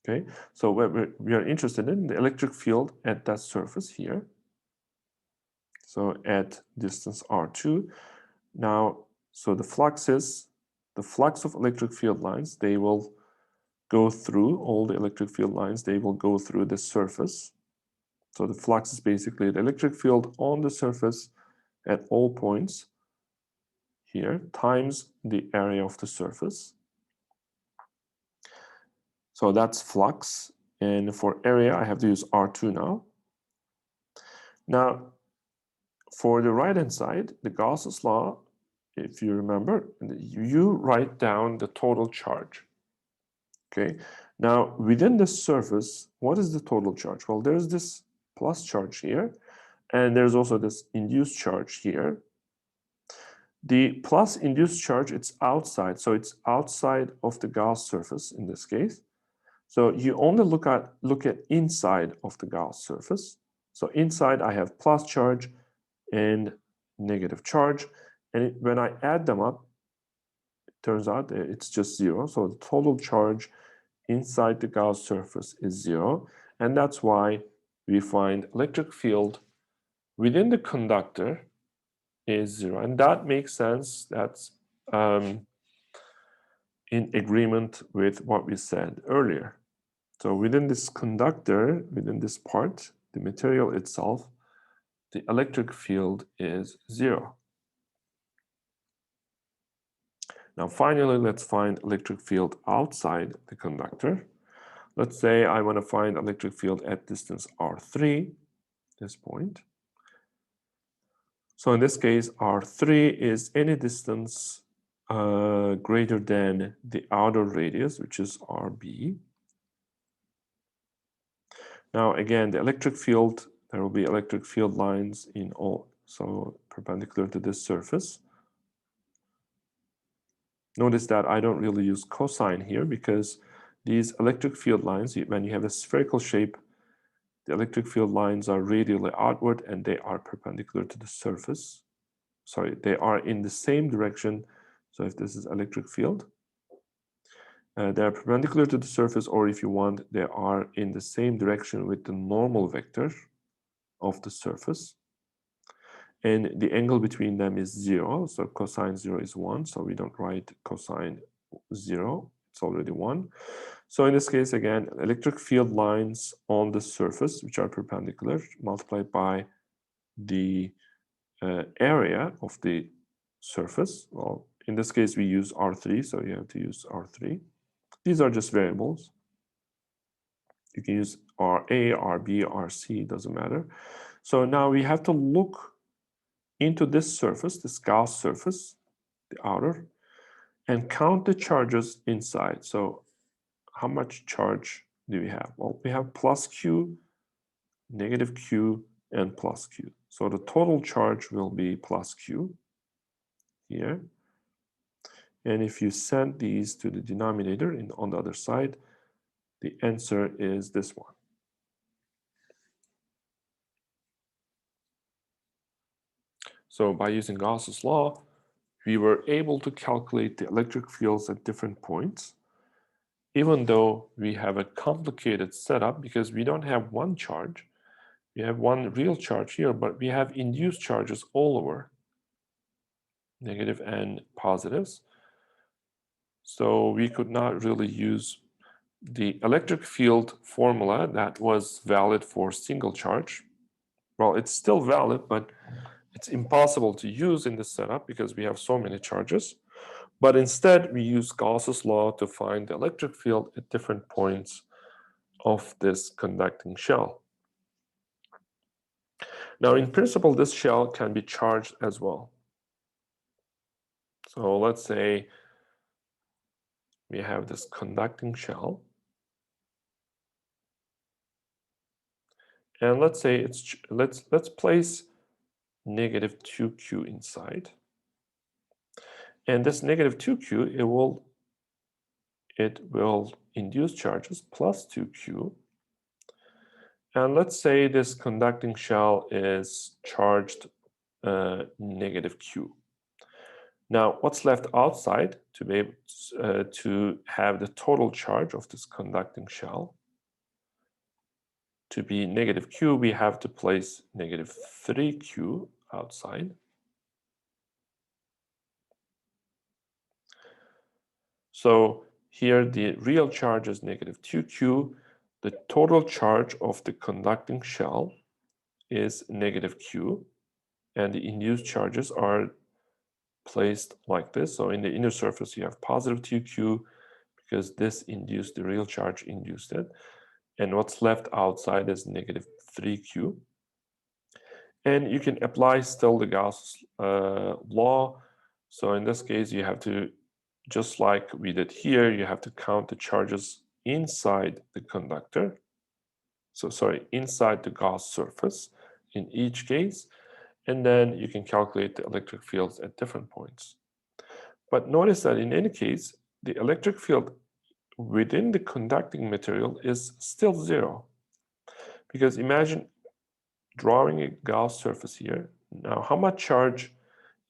Okay, so we are interested in the electric field at that surface here. So at distance R2. Now, so the flux of electric field lines, they will go through all the electric field lines, they will go through the surface. So the flux is basically the electric field on the surface at all points here times the area of the surface. So that's flux, and for area I have to use R2 now. Now for the right hand side, the Gauss's law, if you remember, you write down the total charge. Okay, now within this surface, what is the total charge? Well, there's this plus charge here, and there's also this induced charge here. The plus induced charge, it's outside, so it's outside of the Gauss surface in this case. So you only look at inside of the Gauss surface. So inside I have plus charge and negative charge, and when I add them up, it turns out it's just 0. So the total charge inside the Gauss surface is 0, and that's why we find electric field within the conductor is 0, and that makes sense. That's in agreement with what we said earlier. So within this conductor, within this part, the material itself, the electric field is 0. Now finally, let's find electric field outside the conductor. Let's say I want to find electric field at distance r3, this point. So in this case, r3 is any distance greater than the outer radius, which is rb. Now again, the electric field, there will be electric field lines in all, so perpendicular to this surface. Notice that I don't really use cosine here because these electric field lines, when you have a spherical shape, the electric field lines are radially outward and they are perpendicular to the surface. Sorry, they are in the same direction. So if this is electric field, they are perpendicular to the surface, or if you want, they are in the same direction with the normal vector of the surface. And the angle between them is 0. So cosine 0 is 1. So we don't write cosine 0. It's already 1. So in this case, again, electric field lines on the surface, which are perpendicular, multiplied by the area of the surface. Well, in this case, we use R3, so you have to use R3. These are just variables. You can use RA, RB, RC, doesn't matter. So now we have to look into this surface, this Gauss surface, the outer, and count the charges inside. So how much charge do we have? Well, we have plus Q, negative Q, and plus Q. So the total charge will be plus Q here. And if you send these to the denominator on the other side, the answer is this one. So by using Gauss's law, we were able to calculate the electric fields at different points, even though we have a complicated setup because we don't have one charge. We have one real charge here, but we have induced charges all over, negative and positives. So we could not really use the electric field formula that was valid for single charge. Well, it's still valid, but it's impossible to use in this setup because we have so many charges. But instead, we use Gauss's law to find the electric field at different points of this conducting shell. Now, in principle, this shell can be charged as well. So let's say we have this conducting shell. And let's say let's place negative 2Q inside. And this negative 2Q, it will induce charges plus 2Q. And let's say this conducting shell is charged negative Q. Now, what's left outside to be able to have the total charge of this conducting shell to be negative Q, we have to place negative 3Q outside. So here the real charge is negative 2Q. The total charge of the conducting shell is negative Q, and the induced charges are placed like this. So in the inner surface, you have positive 2Q because this induced, the real charge induced it. And what's left outside is negative 3Q. And you can apply still the Gauss law. So in this case, you have to, just like we did here, you have to count the charges inside the conductor. So sorry, inside the Gauss surface in each case. And then you can calculate the electric fields at different points. But notice that in any case, the electric field within the conducting material is still 0. Because imagine drawing a Gauss surface here. Now, how much charge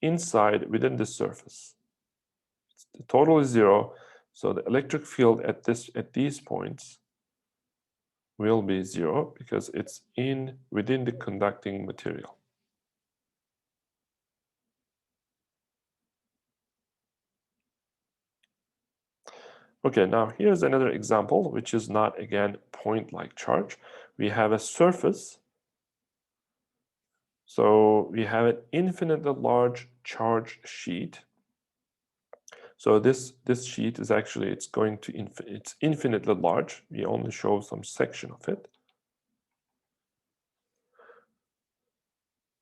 inside within this surface? The total is 0. So the electric field at these points will be 0 because it's within the conducting material. Okay, now here's another example, which is not, again, point-like charge. We have a surface. So we have an infinitely large charge sheet. So this sheet is actually, it's infinitely large. We only show some section of it.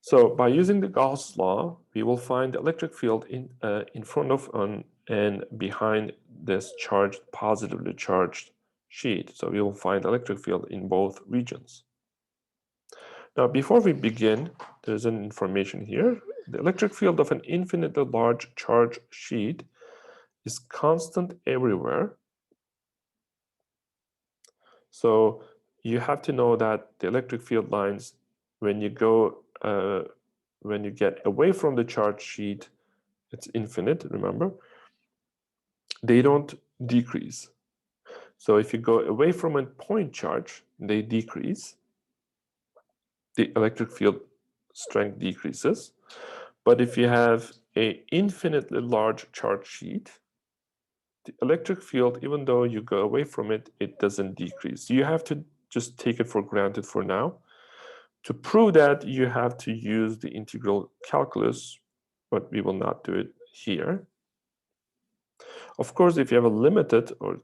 So by using the Gauss law, we will find the electric field in front of and behind this positively charged sheet. So we will find electric field in both regions. Now, before we begin, there's an information here. The electric field of an infinitely large charge sheet is constant everywhere. So you have to know that the electric field lines, when you get away from the charge sheet, it's infinite, remember? They don't decrease. So if you go away from a point charge, they decrease. The electric field strength decreases. But if you have an infinitely large charge sheet, the electric field, even though you go away from it, it doesn't decrease. You have to just take it for granted for now. To prove that, you have to use the integral calculus, but we will not do it here. Of course, if you have a limited or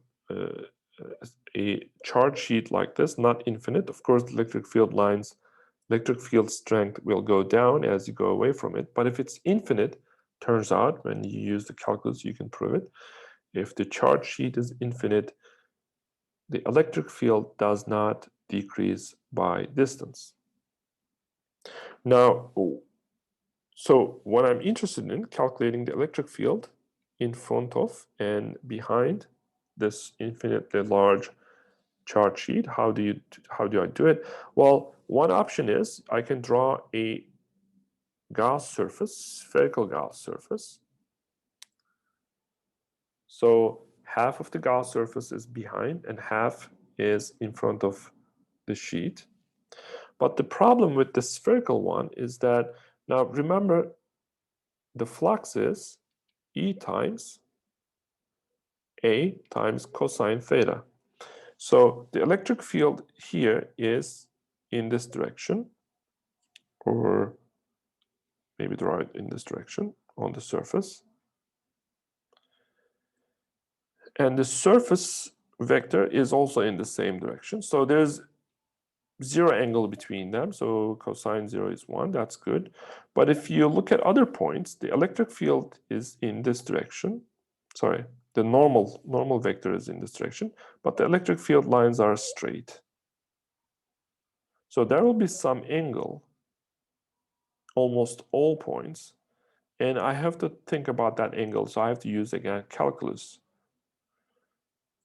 a charge sheet like this, not infinite, of course, the electric field strength will go down as you go away from it. But if it's infinite, turns out when you use the calculus, you can prove it. If the charge sheet is infinite, the electric field does not decrease by distance. Now, so what I'm interested in, calculating the electric field in front of and behind this infinitely large charge sheet. How do I do it? Well, one option is I can draw a Gauss surface, spherical Gauss surface. So half of the Gauss surface is behind and half is in front of the sheet. But the problem with the spherical one is that, now remember, the flux is E times A times cosine theta. So the electric field here is in this direction, or maybe draw it in this direction on the surface. And the surface vector is also in the same direction. So there's zero angle between them. So cosine 0 is 1. That's good. But if you look at other points, the electric field is in this direction. Sorry, the normal vector is in this direction, but the electric field lines are straight. So there will be some angle almost all points, and I have to think about that angle. So I have to use, again, calculus.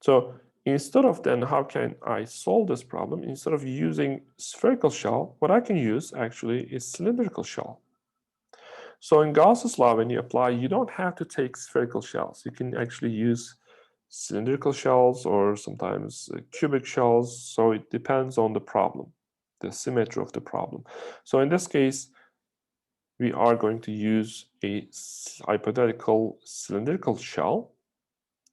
So instead of then, how can I solve this problem? Instead of using spherical shell, what I can use actually is cylindrical shell. So in Gauss's law, when you apply, you don't have to take spherical shells. You can actually use cylindrical shells or sometimes cubic shells. So it depends on the problem, the symmetry of the problem. So in this case, we are going to use a hypothetical cylindrical shell.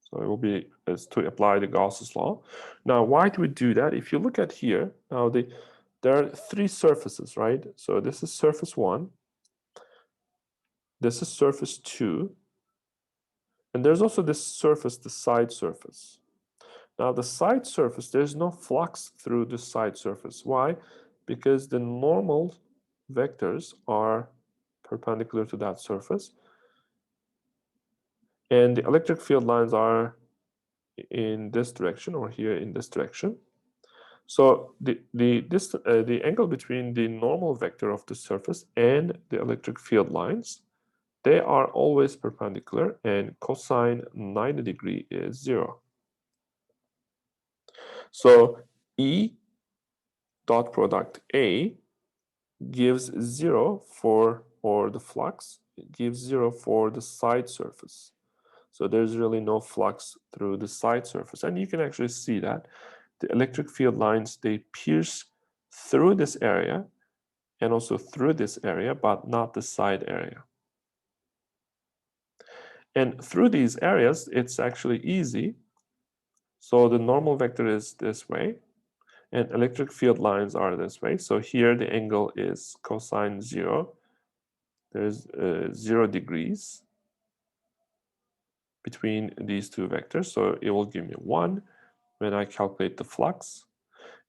So it will be as to apply the Gauss's law. Now, why do we do that? If you look at here, now there are three surfaces, right? So this is surface 1. This is surface 2. And there's also this surface, the side surface. Now, the side surface, there's no flux through the side surface. Why? Because the normal vectors are perpendicular to that surface. And the electric field lines are in this direction, or here in this direction. So the angle between the normal vector of the surface and the electric field lines, they are always perpendicular, and cosine 90 degree is 0. So E dot product A gives 0 for, or the flux gives 0 for the side surface. So there's really no flux through the side surface. And you can actually see that the electric field lines, they pierce through this area and also through this area, but not the side area. And through these areas, it's actually easy So the normal vector is this way, and electric field lines are this way. So here the angle is cosine 0. There's 0 degrees between these two vectors. So it will give me 1 when I calculate the flux.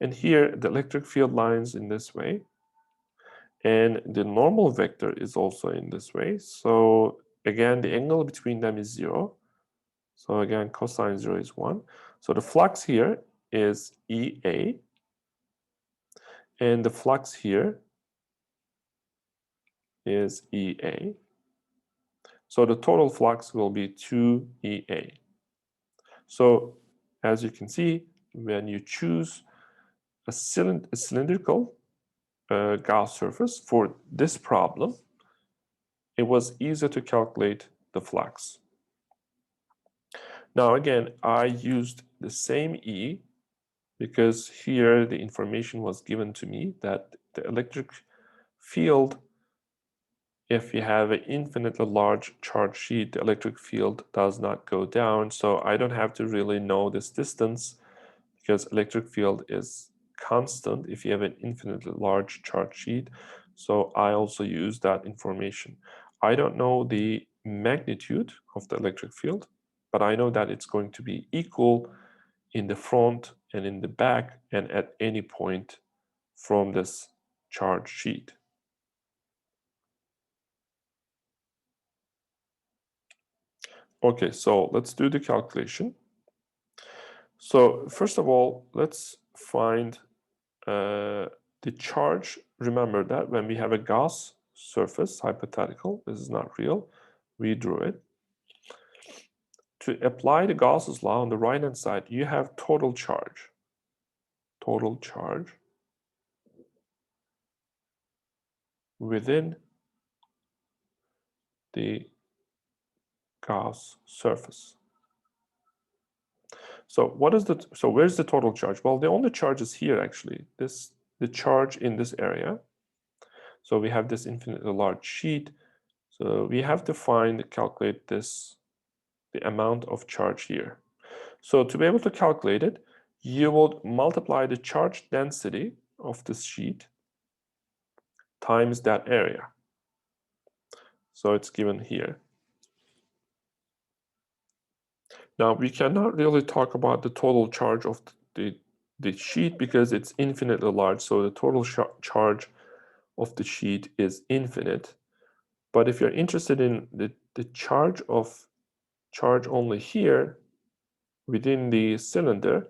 And here the electric field lines in this way. And the normal vector is also in this way. So again, the angle between them is 0. So again, cosine 0 is 1. So the flux here is EA. And the flux here is EA. So the total flux will be 2EA. So as you can see, when you choose a cylindrical Gauss surface for this problem, it was easier to calculate the flux. Now again, I used the same E because here the information was given to me that the electric field, if you have an infinitely large charge sheet, the electric field does not go down. So I don't have to really know this distance because electric field is constant if you have an infinitely large charge sheet. So I also use that information. I don't know the magnitude of the electric field, but I know that it's going to be equal in the front and in the back and at any point from this charge sheet. Okay, so let's do the calculation. So first of all, let's find the charge. Remember that when we have a Gauss surface, hypothetical, this is not real, we drew it. To apply the Gauss's law on the right-hand side, you have total charge within the Gauss surface. So where's the total charge? Well, the only charge is here actually. The charge in this area. So we have this infinitely large sheet. So we have to calculate this, the amount of charge here. So to be able to calculate it, you will multiply the charge density of this sheet times that area. So it's given here. Now we cannot really talk about the total charge of the sheet because it's infinitely large. So the total charge of the sheet is infinite. But if you're interested in the charge only here within the cylinder,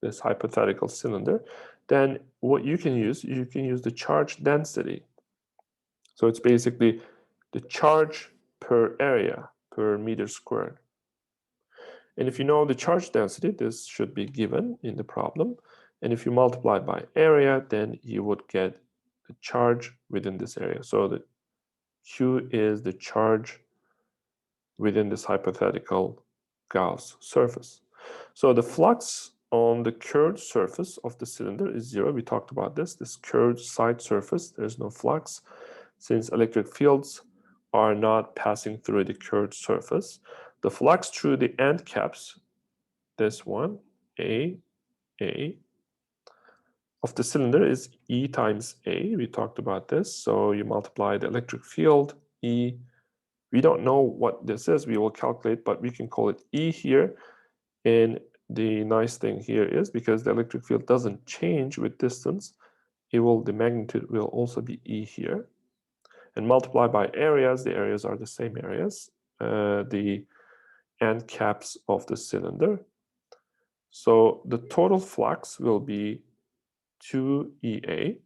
this hypothetical cylinder, then what you can use the charge density. So it's basically the charge per area per meter squared. And if you know the charge density, this should be given in the problem. And if you multiply by area, then you would get the charge within this area. So the Q is the charge within this hypothetical Gauss surface. So the flux on the curved surface of the cylinder is 0. We talked about this curved side surface, there's no flux since electric fields are not passing through the curved surface. The flux through the end caps, this one, A, of the cylinder is E times A. We talked about this. So you multiply the electric field, E. We don't know what this is. We will calculate, but we can call it E here. And the nice thing here is because the electric field doesn't change with distance, the magnitude will also be E here. And multiply by areas, the areas are the same areas, the end caps of the cylinder. So the total flux will be 2EA.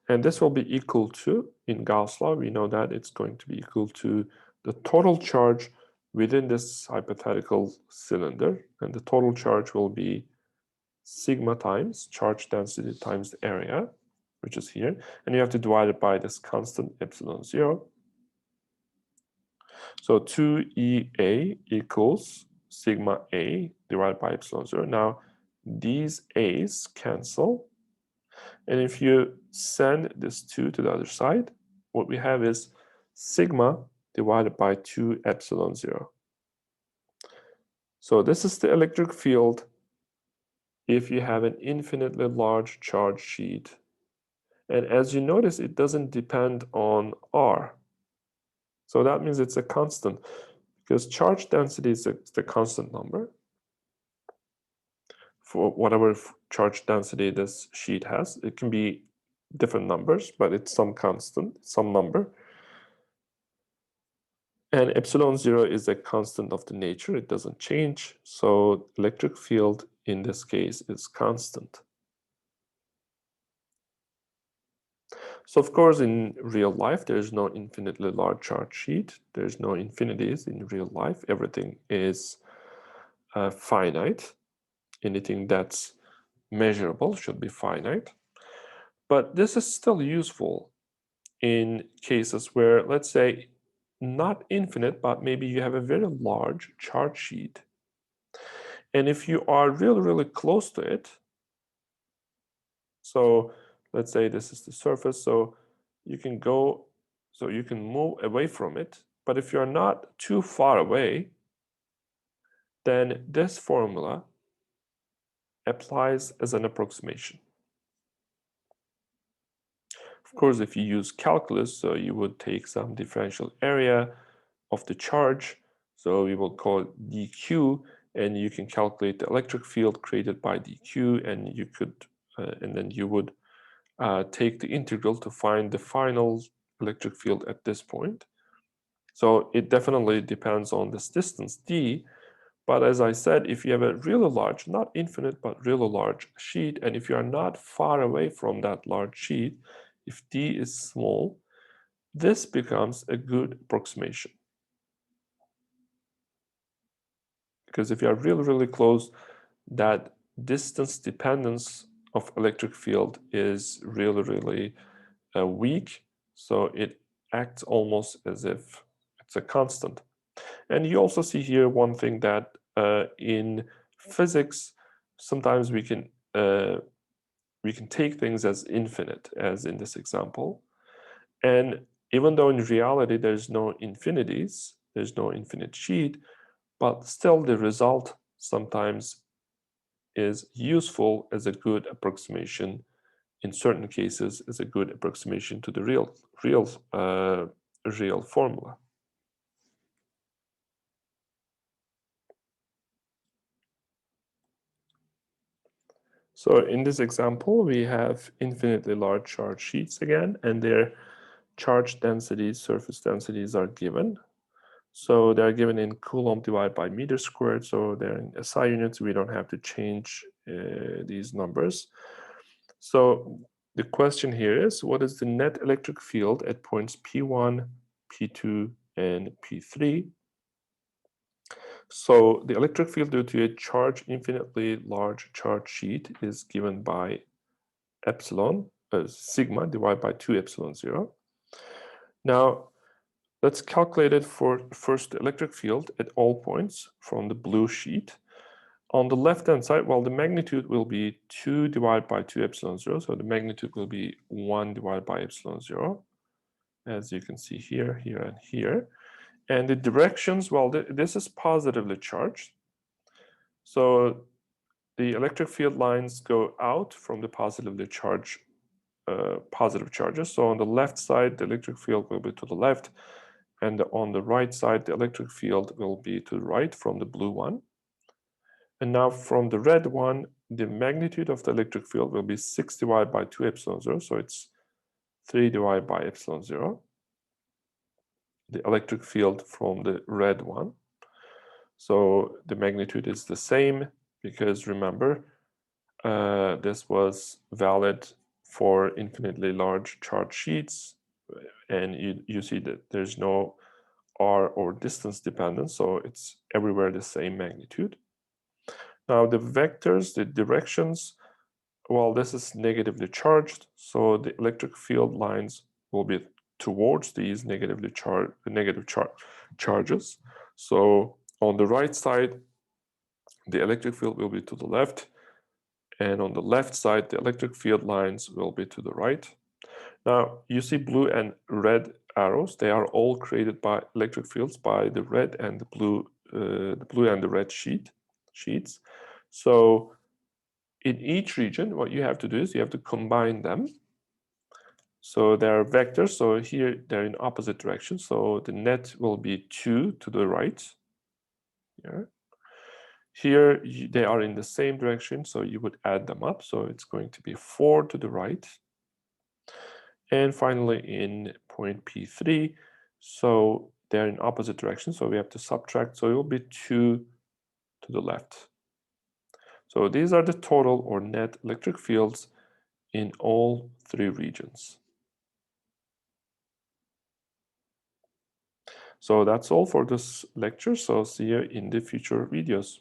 And this will be equal to, in Gauss law, we know that it's going to be equal to the total charge within this hypothetical cylinder. And the total charge will be sigma times charge density times the area, which is here. And you have to divide it by this constant epsilon 0. So 2EA equals sigma A divided by epsilon 0. Now, these A's cancel. And if you send this 2 to the other side, what we have is sigma divided by 2 epsilon 0. So this is the electric field if you have an infinitely large charge sheet. And as you notice, it doesn't depend on R. So that means it's a constant, because charge density is the constant number for whatever charge density this sheet has. It can be different numbers, but it's some constant, some number. And epsilon 0 is a constant of the nature. It doesn't change. So electric field in this case is constant. So of course, in real life, there's no infinitely large charge sheet. There's no infinities in real life. Everything is finite. Anything that's measurable should be finite. But this is still useful in cases where, let's say, not infinite, but maybe you have a very large charge sheet. And if you are really, really close to it, so let's say this is the surface, so you can move away from it. But if you're not too far away, then this formula applies as an approximation. Of course, if you use calculus, so you would take some differential area of the charge, so we will call it dq, and you can calculate the electric field created by dq, and you could, and then you would take the integral to find the final electric field at this point. So it definitely depends on this distance d, but as I said, if you have a really large, not infinite, but really large sheet, and if you are not far away from that large sheet, if d is small, this becomes a good approximation. Because if you are really, really close, that distance dependence of electric field is really, really weak. So it acts almost as if it's a constant. And you also see here one thing that in physics, sometimes we can take things as infinite, as in this example. And even though in reality there's no infinities, there's no infinite sheet, but still the result sometimes is useful as a good approximation. In certain cases, is a good approximation to the real formula. So in this example, we have infinitely large charge sheets again, and their charge densities, surface densities are given. So they're given in Coulomb divided by meter squared. So they're in SI units. We don't have to change these numbers. So the question here is, what is the net electric field at points P1, P2, and P3? So the electric field due to a charge infinitely large charge sheet is given by sigma divided by 2 epsilon 0. Now, let's calculate it for first the electric field at all points from the blue sheet. On the left-hand side, well, the magnitude will be 2 divided by 2 epsilon 0. So the magnitude will be 1 divided by epsilon 0, as you can see here, here, and here. And the directions, well, this is positively charged. So the electric field lines go out from the positively charged positive charges. So on the left side, the electric field will be to the left, and on the right side, the electric field will be to the right from the blue one. And now from the red one, the magnitude of the electric field will be 6 divided by 2 epsilon 0, so it's 3 divided by epsilon 0, the electric field from the red one. So the magnitude is the same, because remember, this was valid for infinitely large charge sheets, and you see that there's no R or distance dependence, so it's everywhere the same magnitude. Now the vectors, the directions, well, this is negatively charged, so the electric field lines will be towards these negative charges. So on the right side, the electric field will be to the left, and on the left side, the electric field lines will be to the right. Now, you see blue and red arrows. They are all created by electric fields by the red and the blue and the red sheet. sheets. So in each region, what you have to do is you have to combine them. So there are vectors. So here they're in opposite directions. So the net will be 2 to the right. Here they are in the same direction, so you would add them up. So it's going to be 4 to the right. And finally in point P3, so they're in opposite directions, so we have to subtract. So it will be 2 to the left. So these are the total or net electric fields in all 3 regions. So that's all for this lecture. So see you in the future videos.